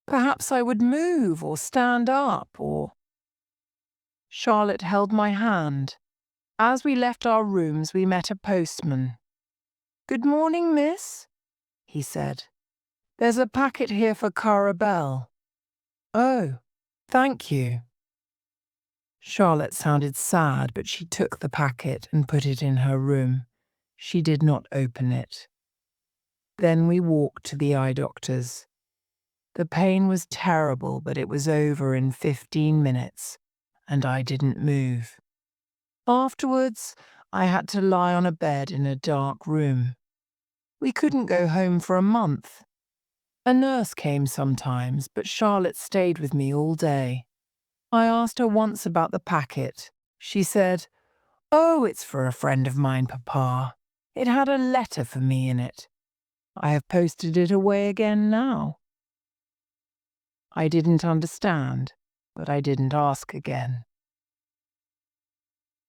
Perhaps I would move or stand up or... Charlotte held my hand. As we left our rooms, we met a postman. "Good morning, miss," he said. "There's a packet here for Currer Bell." "Oh, thank you." Charlotte sounded sad, but she took the packet and put it in her room. She did not open it. Then we walked to the eye doctor's. The pain was terrible, but it was over in 15 minutes, and I didn't move. Afterwards, I had to lie on a bed in a dark room. We couldn't go home for a month. A nurse came sometimes, but Charlotte stayed with me all day. I asked her once about the packet. She said, "Oh, it's for a friend of mine, Papa. It had a letter for me in it. I have posted it away again now." I didn't understand, but I didn't ask again.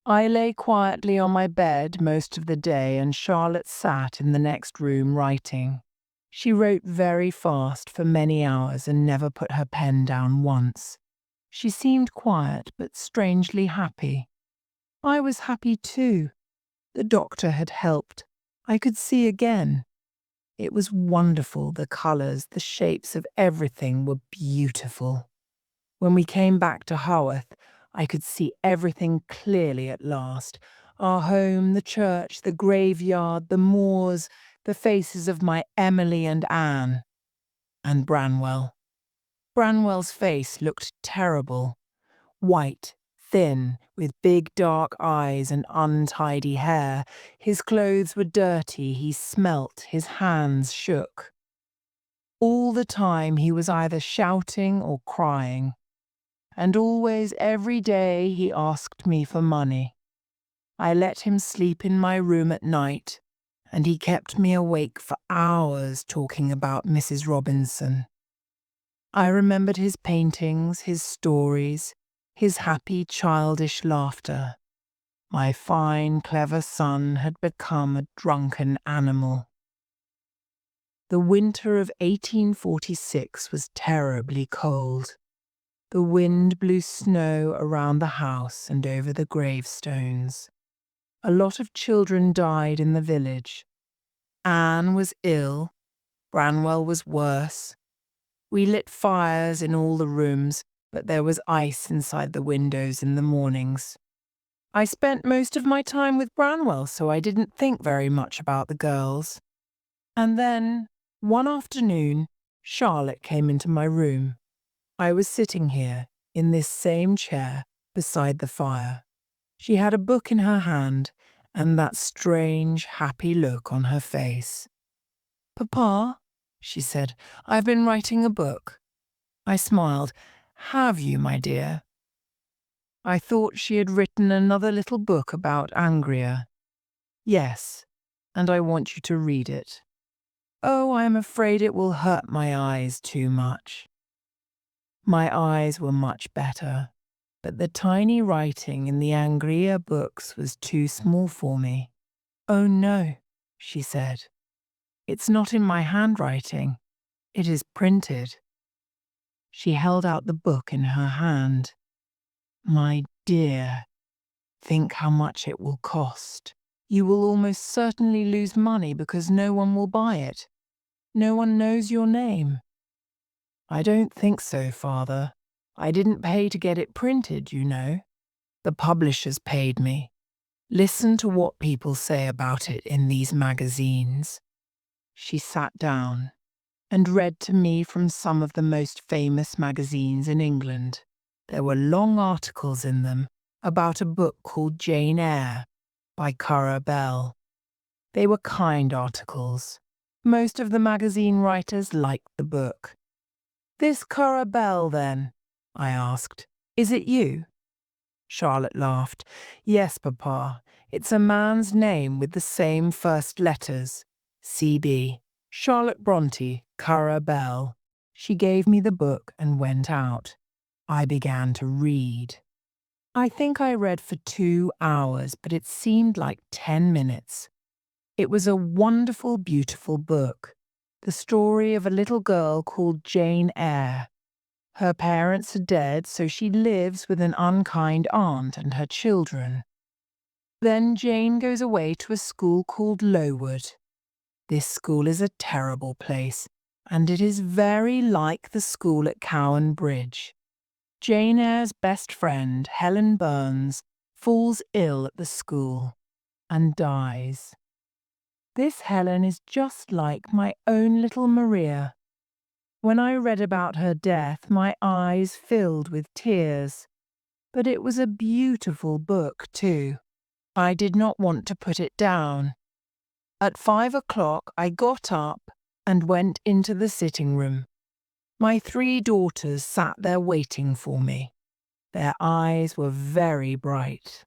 I lay quietly on my bed most of the day, and Charlotte sat in the next room writing. She wrote very fast for many hours and never put her pen down once. She seemed quiet but strangely happy. I was happy too. The doctor had helped. I could see again. It was wonderful. The colours, the shapes of everything were beautiful. When we came back to Haworth, I could see everything clearly at last. Our home, the church, the graveyard, the moors, the faces of my Emily and Anne. And Branwell. Branwell's face looked terrible. White, thin, with big dark eyes and untidy hair. His clothes were dirty, he smelt, his hands shook. All the time he was either shouting or crying. And always, every day, he asked me for money. I let him sleep in my room at night, and he kept me awake for hours talking about Mrs. Robinson. I remembered his paintings, his stories, his happy childish laughter. My fine, clever son had become a drunken animal. The winter of 1846 was terribly cold. The wind blew snow around the house and over the gravestones. A lot of children died in the village. Anne was ill. Branwell was worse. We lit fires in all the rooms, but there was ice inside the windows in the mornings. I spent most of my time with Branwell, so I didn't think very much about the girls. And then, one afternoon, Charlotte came into my room. I was sitting here, in this same chair, beside the fire. She had a book in her hand, and that strange, happy look on her face. "Papa," she said, "I've been writing a book." I smiled. "Have you, my dear?" I thought she had written another little book about Angria. "Yes, and I want you to read it." "Oh, I am afraid it will hurt my eyes too much." My eyes were much better, but the tiny writing in the Angria books was too small for me. "Oh no," she said. "It's not in my handwriting. It is printed." She held out the book in her hand. "My dear, think how much it will cost. You will almost certainly lose money because no one will buy it. No one knows your name." "I don't think so, Father. I didn't pay to get it printed, you know. The publishers paid me. Listen to what people say about it in these magazines." She sat down and read to me from some of the most famous magazines in England. There were long articles in them about a book called Jane Eyre by Currer Bell. They were kind articles. Most of the magazine writers liked the book. "This Currer Bell, then?" I asked. "Is it you?" Charlotte laughed. "Yes, Papa. It's a man's name with the same first letters. C.B. Charlotte Bronte, Currer Bell." She gave me the book and went out. I began to read. I think I read for 2 hours, but it seemed like 10 minutes. It was a wonderful, beautiful book. The story of a little girl called Jane Eyre. Her parents are dead, so she lives with an unkind aunt and her children. Then Jane goes away to a school called Lowood. This school is a terrible place, and it is very like the school at Cowan Bridge. Jane Eyre's best friend, Helen Burns, falls ill at the school and dies. This Helen is just like my own little Maria. When I read about her death, my eyes filled with tears. But it was a beautiful book, too. I did not want to put it down. At 5 o'clock, I got up and went into the sitting room. My 3 daughters sat there waiting for me. Their eyes were very bright.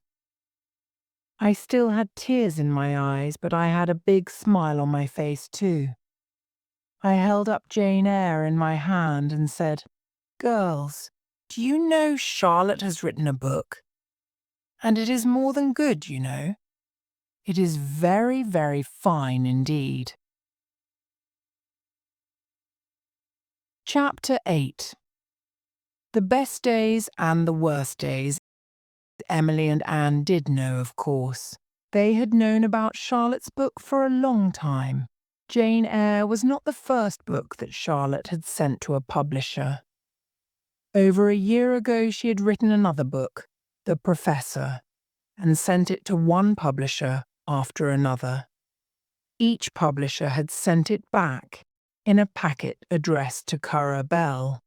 I still had tears in my eyes, but I had a big smile on my face, too. I held up Jane Eyre in my hand and said, "Girls, do you know Charlotte has written a book? And it is more than good, you know. It is very, very fine indeed." Chapter 8. The best days and the worst days Emily and Anne did know, of course. They had known about Charlotte's book for a long time. Jane Eyre was not the first book that Charlotte had sent to a publisher. Over a year ago she had written another book, The Professor, and sent it to one publisher after another. Each publisher had sent it back in a packet addressed to Currer Bell,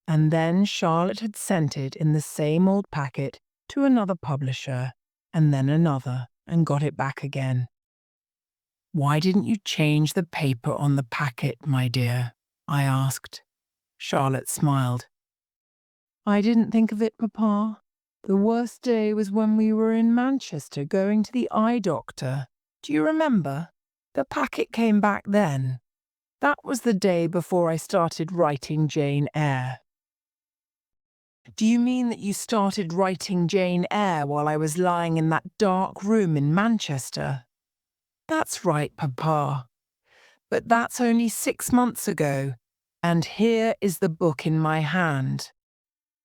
and then Charlotte had sent it in the same old packet to another publisher, and then another, and got it back again. "Why didn't you change the paper on the packet, my dear?" I asked. Charlotte smiled. "I didn't think of it, Papa. The worst day was when we were in Manchester going to the eye doctor. Do you remember? The packet came back then. That was the day before I started writing Jane Eyre." "Do you mean that you started writing Jane Eyre while I was lying in that dark room in Manchester?" "That's right, Papa. But that's only 6 months ago, and here is the book in my hand."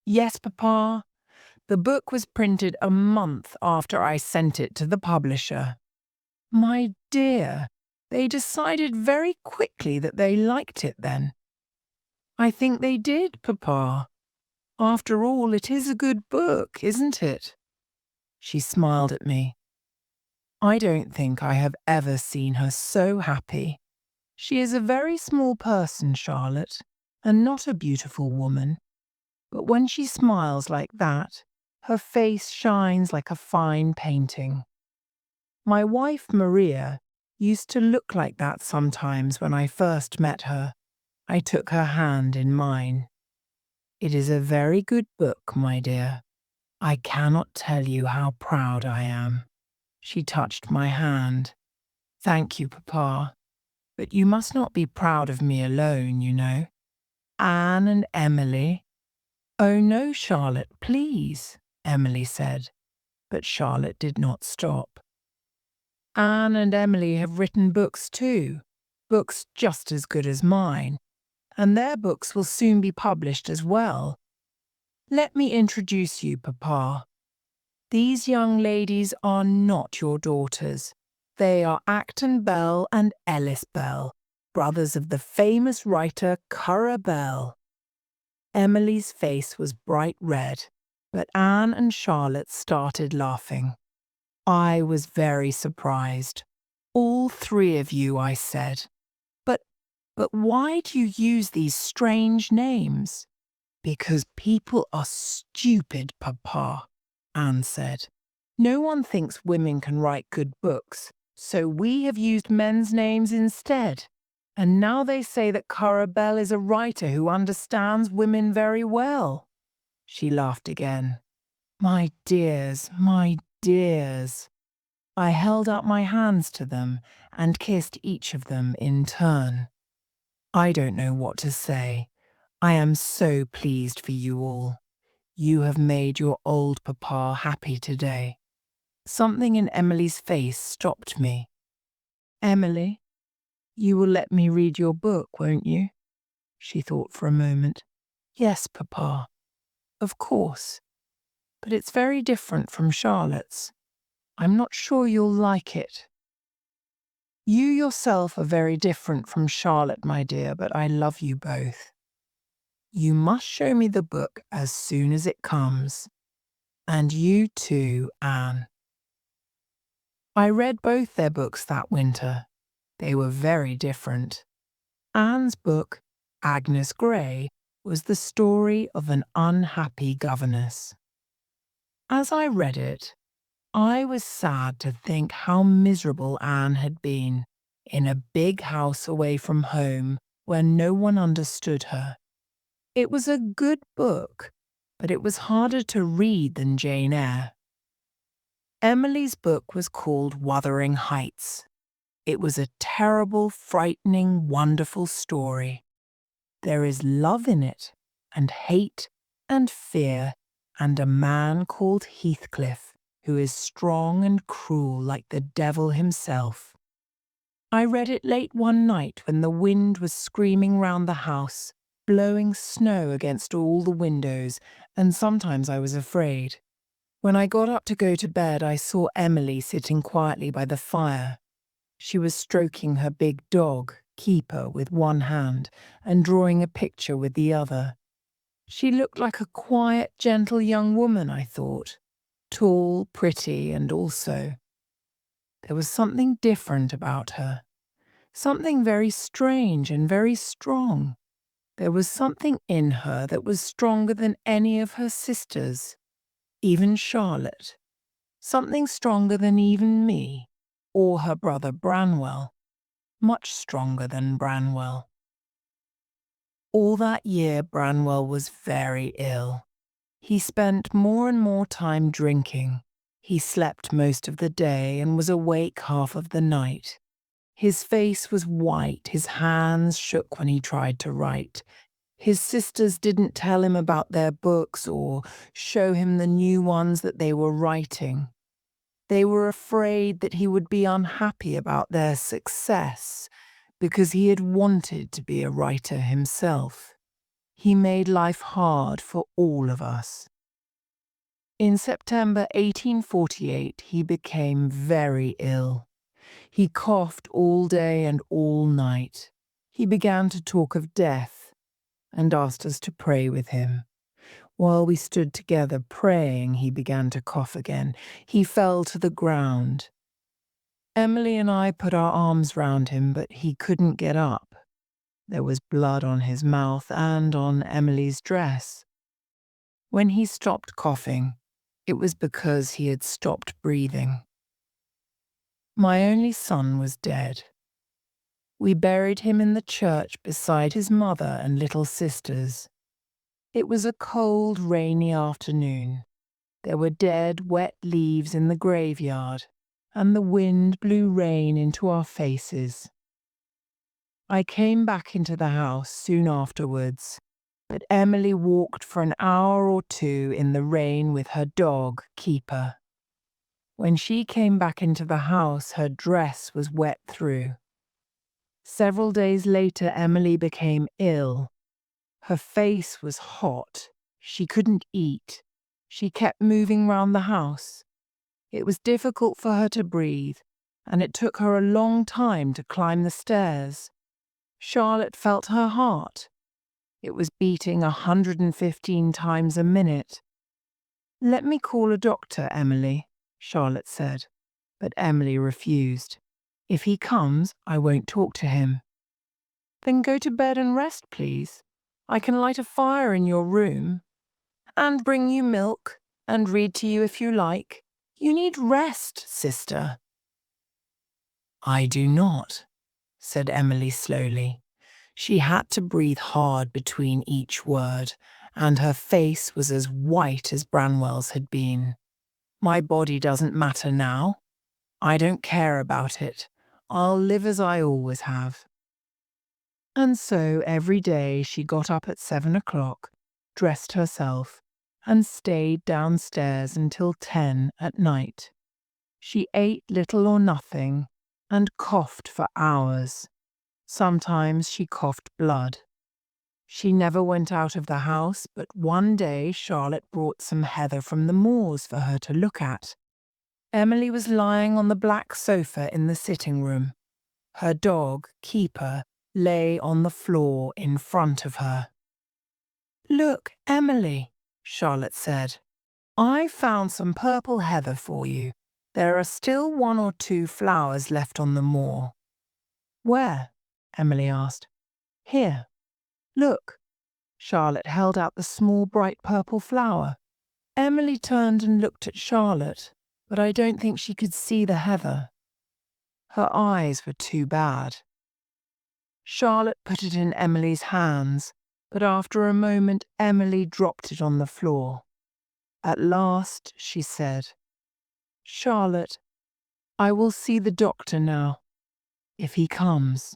"Yes, Papa. The book was printed a month after I sent it to the publisher." "My dear, they decided very quickly that they liked it then." "I think they did, Papa. After all, it is a good book, isn't it?" She smiled at me. I don't think I have ever seen her so happy. She is a very small person, Charlotte, and not a beautiful woman. But when she smiles like that, her face shines like a fine painting. My wife, Maria, used to look like that sometimes when I first met her. I took her hand in mine. "It is a very good book, my dear. I cannot tell you how proud I am." She touched my hand. "Thank you, Papa. But you must not be proud of me alone, you know. Anne and Emily—" "Oh no, Charlotte, please," Emily said. But Charlotte did not stop. "Anne and Emily have written books too, books just as good as mine, and their books will soon be published as well. Let me introduce you, Papa. These young ladies are not your daughters. They are Acton Bell and Ellis Bell, brothers of the famous writer Currer Bell." Emily's face was bright red, but Anne and Charlotte started laughing. I was very surprised. "All three of you," I said. But why do you use these strange names?" "Because people are stupid, Papa," Anne said. "No one thinks women can write good books, so we have used men's names instead. And now they say that Currer Bell is a writer who understands women very well." She laughed again. My dears, my dears." I held out my hands to them and kissed each of them in turn. I don't know what to say. I am so pleased for you all. You have made your old Papa happy today. Something in Emily's face stopped me. "Emily, you will let me read your book, won't you?" She thought for a moment. "Yes, Papa. Of course. But it's very different from Charlotte's. I'm not sure you'll like it." "You yourself are very different from Charlotte, my dear, but I love you both. You must show me the book as soon as it comes. And you too, Anne." I read both their books that winter. They were very different. Anne's book, Agnes Grey, was the story of an unhappy governess. As I read it, I was sad to think how miserable Anne had been, in a big house away from home where no one understood her. It was a good book, but it was harder to read than Jane Eyre. Emily's book was called Wuthering Heights. It was a terrible, frightening, wonderful story. There is love in it, and hate, and fear, and a man called Heathcliff, who is strong and cruel like the devil himself. I read it late one night when the wind was screaming round the house, blowing snow against all the windows, and sometimes I was afraid. When I got up to go to bed, I saw Emily sitting quietly by the fire. She was stroking her big dog, Keeper, with one hand and drawing a picture with the other. She looked like a quiet, gentle young woman, I thought. Tall, pretty, and also there was something different about her. Something very strange and very strong. There was something in her that was stronger than any of her sisters, even Charlotte. Something stronger than even me, or her brother Branwell. Much stronger than Branwell. All that year Branwell was very ill. He spent more and more time drinking. He slept most of the day and was awake half of the night. His face was white, his hands shook when he tried to write. His sisters didn't tell him about their books or show him the new ones that they were writing. They were afraid that he would be unhappy about their success because he had wanted to be a writer himself. He made life hard for all of us. In September 1848, he became very ill. He coughed all day and all night. He began to talk of death and asked us to pray with him. While we stood together praying, he began to cough again. He fell to the ground. Emily and I put our arms round him, but he couldn't get up. There was blood on his mouth and on Emily's dress. When he stopped coughing, it was because he had stopped breathing. My only son was dead. We buried him in the church beside his mother and little sisters. It was a cold, rainy afternoon. There were dead, wet leaves in the graveyard, and the wind blew rain into our faces. I came back into the house soon afterwards, but Emily walked for an hour or two in the rain with her dog, Keeper. When she came back into the house, her dress was wet through. Several days later, Emily became ill. Her face was hot. She couldn't eat. She kept moving round the house. It was difficult for her to breathe, and it took her a long time to climb the stairs. Charlotte felt her heart. It was beating 115 times a minute. "Let me call a doctor, Emily," Charlotte said, but Emily refused. "If he comes, I won't talk to him." "Then go to bed and rest, please. I can light a fire in your room, and bring you milk, and read to you if you like. You need rest, sister." "I do not," said Emily slowly. She had to breathe hard between each word, and her face was as white as Branwell's had been. "My body doesn't matter now. I don't care about it. I'll live as I always have." And so every day she got up at 7 o'clock, dressed herself, and stayed downstairs until 10 at night. She ate little or nothing and coughed for hours. Sometimes she coughed blood. She never went out of the house, but one day Charlotte brought some heather from the moors for her to look at. Emily was lying on the black sofa in the sitting room. Her dog, Keeper, lay on the floor in front of her. "Look, Emily," Charlotte said. "I found some purple heather for you. There are still 1 or 2 flowers left on the moor." "Where?" Emily asked. "Here. Look." Charlotte held out the small bright purple flower. Emily turned and looked at Charlotte, but I don't think she could see the heather. Her eyes were too bad. Charlotte put it in Emily's hands, but after a moment Emily dropped it on the floor. At last she said, "Charlotte, I will see the doctor now, if he comes."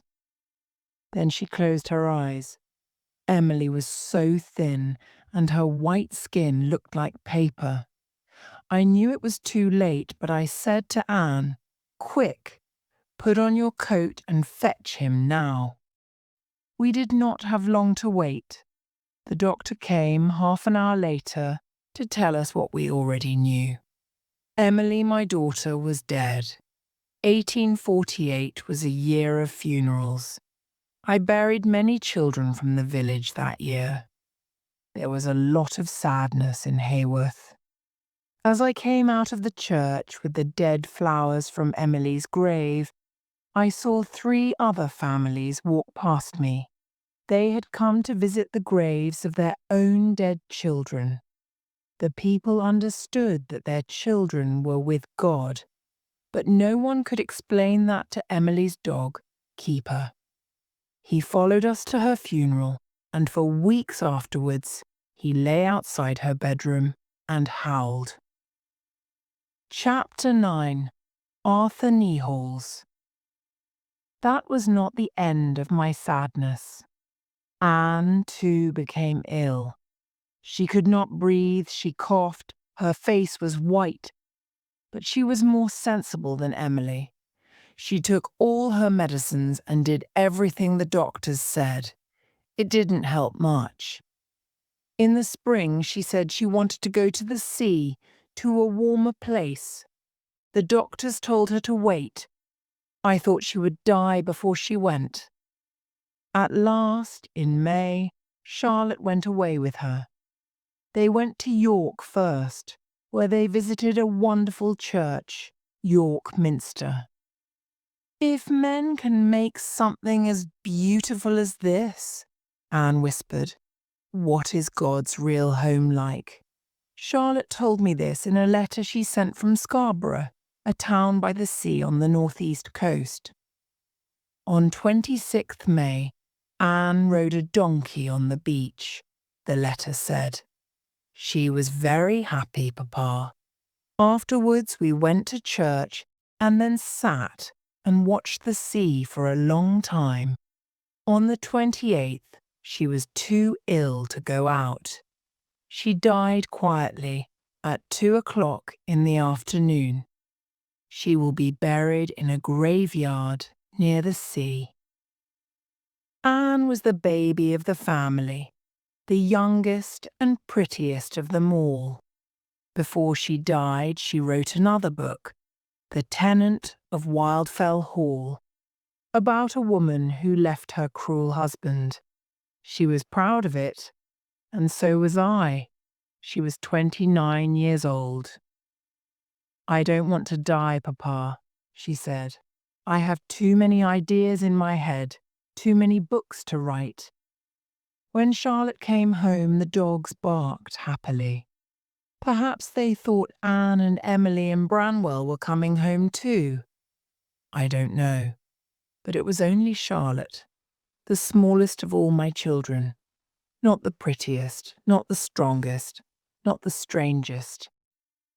Then she closed her eyes. Emily was so thin, and her white skin looked like paper. I knew it was too late, but I said to Anne, "Quick, put on your coat and fetch him now." We did not have long to wait. The doctor came half an hour later to tell us what we already knew. Emily, my daughter, was dead. 1848 was a year of funerals. I buried many children from the village that year. There was a lot of sadness in Haworth. As I came out of the church with the dead flowers from Emily's grave, I saw 3 other families walk past me. They had come to visit the graves of their own dead children. The people understood that their children were with God, but no one could explain that to Emily's dog, Keeper. He followed us to her funeral, and for weeks afterwards, he lay outside her bedroom and howled. Chapter 9. Arthur Kneeholes. That was not the end of my sadness. Anne, too, became ill. She could not breathe, she coughed, her face was white. But she was more sensible than Emily. She took all her medicines and did everything the doctors said. It didn't help much. In the spring, she said she wanted to go to the sea, to a warmer place. The doctors told her to wait. I thought she would die before she went. At last, in May, Charlotte went away with her. They went to York first, where they visited a wonderful church, York Minster. "If men can make something as beautiful as this," Anne whispered, "what is God's real home like?" Charlotte told me this in a letter she sent from Scarborough, a town by the sea on the northeast coast. On 26th May, Anne rode a donkey on the beach, the letter said. She was very happy, Papa. Afterwards we went to church and then sat and watched the sea for a long time. On the 28th, she was too ill to go out. She died quietly at 2 o'clock in the afternoon. She will be buried in a graveyard near the sea. Anne was the baby of the family, the youngest and prettiest of them all. Before she died, she wrote another book, The Tenant of Wildfell Hall, about a woman who left her cruel husband. She was proud of it, and so was I. She was 29 years old. "I don't want to die, Papa," she said. "I have too many ideas in my head, too many books to write." When Charlotte came home, the dogs barked happily. Perhaps they thought Anne and Emily and Branwell were coming home too. I don't know. But it was only Charlotte, the smallest of all my children. Not the prettiest, not the strongest, not the strangest.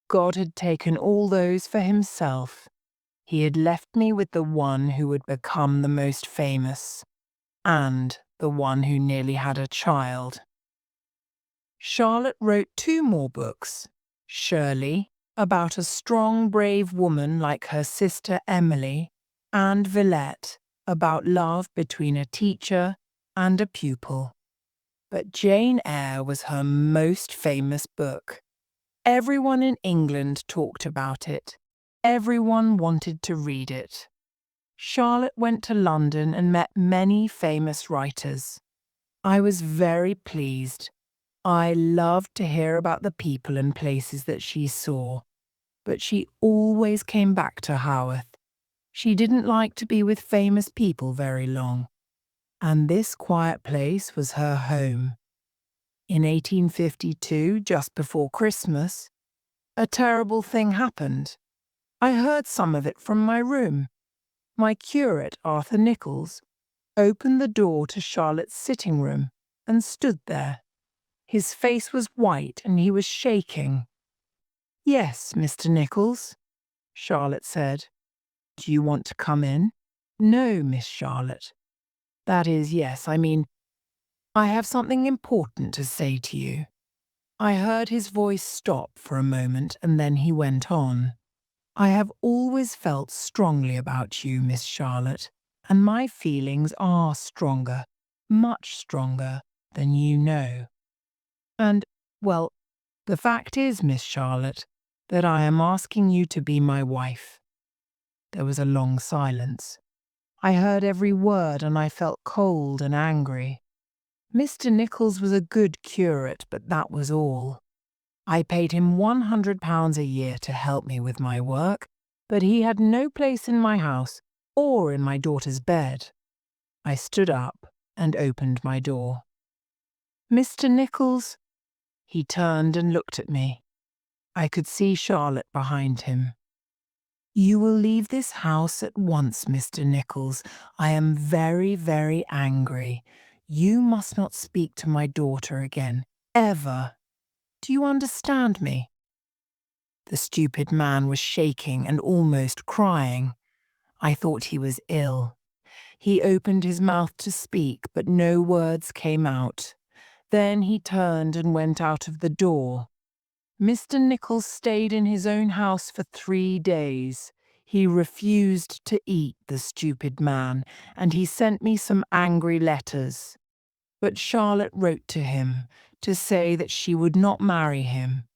God had taken all those for himself. He had left me with the one who would become the most famous, and the one who nearly had a child. Charlotte wrote 2 more books. Shirley, about a strong, brave woman like her sister Emily, and Villette, about love between a teacher and a pupil. But Jane Eyre was her most famous book. Everyone in England talked about it. Everyone wanted to read it. Charlotte went to London and met many famous writers. I was very pleased. I loved to hear about the people and places that she saw. But she always came back to Haworth. She didn't like to be with famous people very long. And this quiet place was her home. In 1852, just before Christmas, a terrible thing happened. I heard some of it from my room. My curate, Arthur Nichols, opened the door to Charlotte's sitting room and stood there. His face was white and he was shaking. "Yes, Mr. Nichols," Charlotte said. "Do you want to come in?" "No, Miss Charlotte. That is, yes, I mean, I have something important to say to you." I heard his voice stop for a moment and then he went on. "I have always felt strongly about you, Miss Charlotte, and my feelings are stronger, much stronger than you know. And, well, the fact is, Miss Charlotte, that I am asking you to be my wife." There was a long silence. I heard every word and I felt cold and angry. Mr. Nichols was a good curate, but that was all. I paid him £100 a year to help me with my work, but he had no place in my house or in my daughter's bed. I stood up and opened my door. "Mr. Nichols?" He turned and looked at me. I could see Charlotte behind him. "You will leave this house at once, Mr. Nichols. I am very, very angry. You must not speak to my daughter again, ever. Do you understand me?" The stupid man was shaking and almost crying. I thought he was ill. He opened his mouth to speak, but no words came out. Then he turned and went out of the door. Mr. Nichols stayed in his own house for 3 days. He refused to eat, the stupid man, and he sent me some angry letters. But Charlotte wrote to him to say that she would not marry him.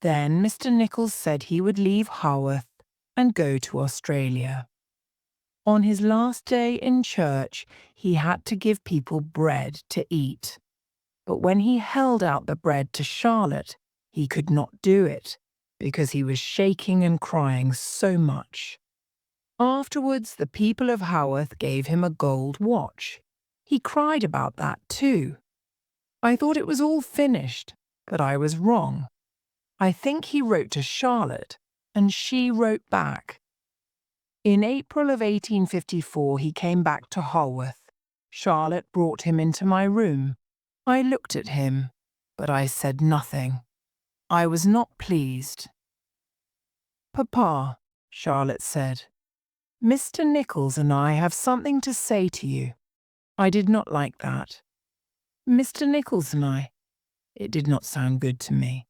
Then Mr. Nichols said he would leave Haworth and go to Australia. On his last day in church, he had to give people bread to eat. But when he held out the bread to Charlotte, he could not do it because he was shaking and crying so much. Afterwards, the people of Haworth gave him a gold watch. He cried about that too. I thought it was all finished, but I was wrong. I think he wrote to Charlotte, and she wrote back. In April of 1854, he came back to Haworth. Charlotte brought him into my room. I looked at him, but I said nothing. I was not pleased. "Papa," Charlotte said, "Mr. Nichols and I have something to say to you." I did not like that. "Mr. Nichols and I." It did not sound good to me.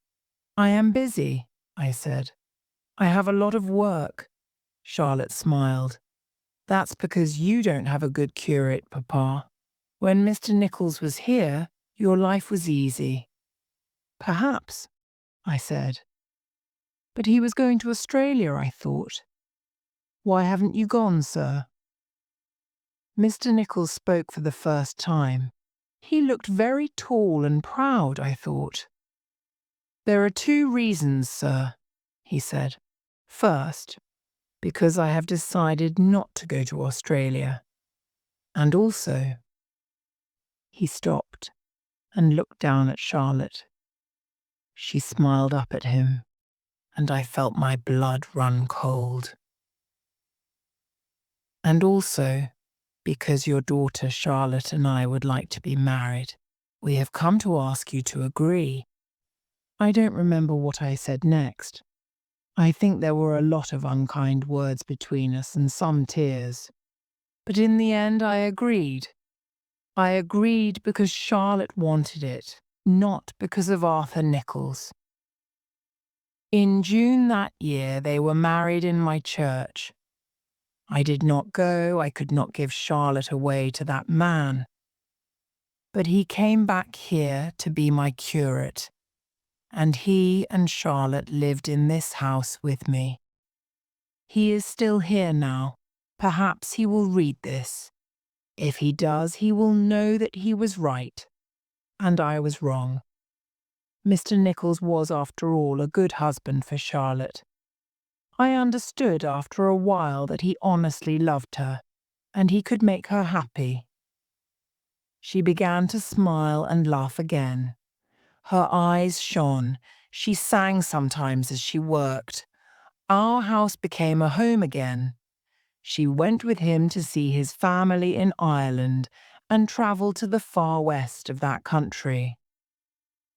"I am busy," I said. "I have a lot of work." Charlotte smiled. "That's because you don't have a good curate, Papa. When Mr. Nichols was here, your life was easy." "Perhaps," I said. "But he was going to Australia, I thought." "Why haven't you gone, sir?" Mr. Nichols spoke for the first time. He looked very tall and proud, I thought. "There are 2 reasons, sir," he said. "First, because I have decided not to go to Australia. And also—" He stopped and looked down at Charlotte. She smiled up at him, and I felt my blood run cold. "And also, because your daughter Charlotte and I would like to be married, we have come to ask you to agree." I don't remember what I said next. I think there were a lot of unkind words between us and some tears. But in the end I agreed. I agreed because Charlotte wanted it, not because of Arthur Nichols. In June that year they were married in my church. I did not go, I could not give Charlotte away to that man. But he came back here to be my curate, and he and Charlotte lived in this house with me. He is still here now. Perhaps he will read this. If he does, he will know that he was right, and I was wrong. Mr. Nichols was, after all, a good husband for Charlotte. I understood after a while that he honestly loved her, and he could make her happy. She began to smile and laugh again. Her eyes shone. She sang sometimes as she worked. Our house became a home again. She went with him to see his family in Ireland and travelled to the far west of that country.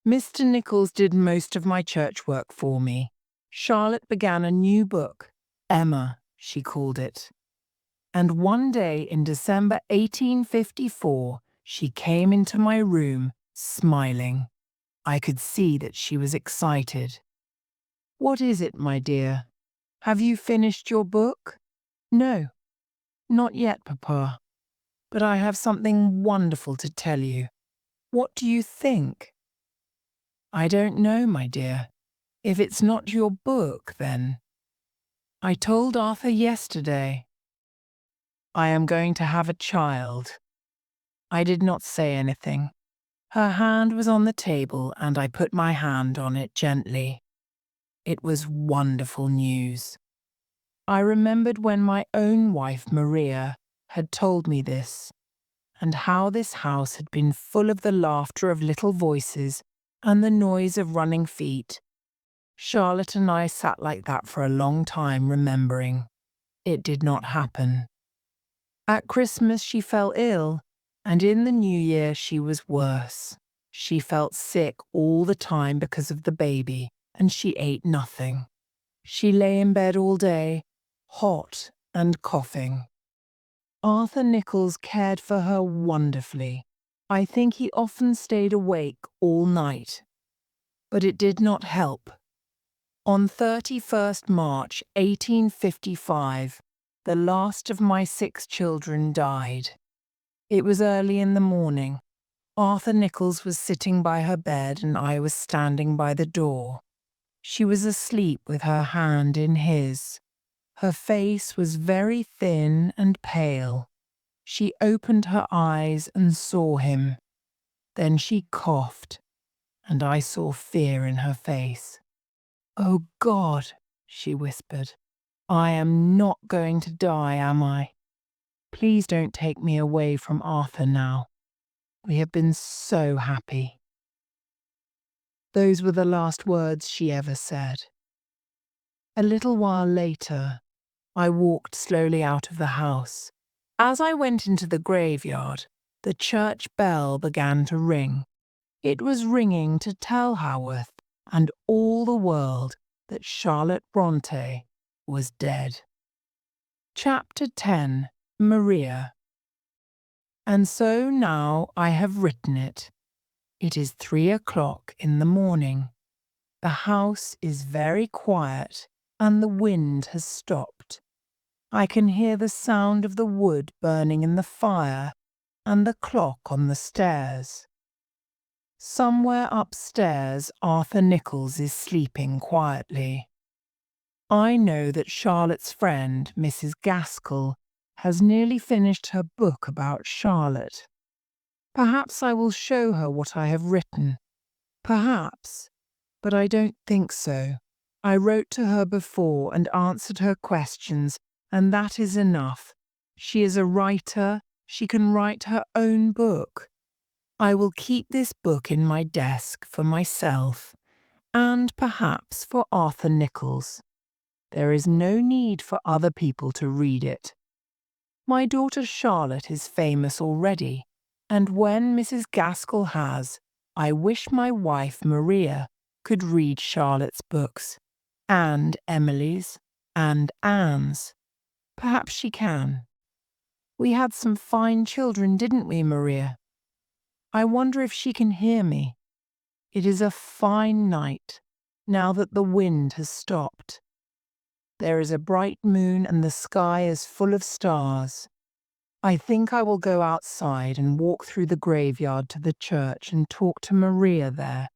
Mr. Nichols did most of my church work for me. Charlotte began a new book, Emma, she called it. And one day in December 1854, she came into my room, smiling. I could see that she was excited. "What is it, my dear? Have you finished your book?" "No, not yet, Papa. But I have something wonderful to tell you." "What do you think?" "I don't know, my dear. If it's not your book, then—" "I told Arthur yesterday. I am going to have a child." I did not say anything. Her hand was on the table and I put my hand on it gently. It was wonderful news. I remembered when my own wife, Maria, had told me this, and how this house had been full of the laughter of little voices and the noise of running feet. Charlotte and I sat like that for a long time, remembering. It did not happen. At Christmas she fell ill, and in the New Year she was worse. She felt sick all the time because of the baby, and she ate nothing. She lay in bed all day, hot and coughing. Arthur Nichols cared for her wonderfully. I think he often stayed awake all night. But it did not help. On 31st March 1855, the last of my 6 children died. It was early in the morning. Arthur Nichols was sitting by her bed and I was standing by the door. She was asleep with her hand in his. Her face was very thin and pale. She opened her eyes and saw him. Then she coughed, and I saw fear in her face. "Oh God," she whispered, "I am not going to die, am I? Please don't take me away from Arthur now. We have been so happy." Those were the last words she ever said. A little while later, I walked slowly out of the house. As I went into the graveyard, the church bell began to ring. It was ringing to tell Haworth and all the world that Charlotte Bronte was dead. Chapter 10. Maria. And so now I have written it. It is 3 o'clock in the morning. The house is very quiet and the wind has stopped. I can hear the sound of the wood burning in the fire and the clock on the stairs. Somewhere upstairs, Arthur Nichols is sleeping quietly. I know that Charlotte's friend, Mrs. Gaskell, has nearly finished her book about Charlotte. Perhaps I will show her what I have written. Perhaps, but I don't think so. I wrote to her before and answered her questions, and that is enough. She is a writer. She can write her own book. I will keep this book in my desk for myself, and perhaps for Arthur Nichols. There is no need for other people to read it. My daughter Charlotte is famous already, and when Mrs. Gaskell has, I wish my wife Maria could read Charlotte's books, and Emily's, and Anne's. Perhaps she can. We had some fine children, didn't we, Maria? I wonder if she can hear me. It is a fine night, now that the wind has stopped. There is a bright moon and the sky is full of stars. I think I will go outside and walk through the graveyard to the church and talk to Maria there.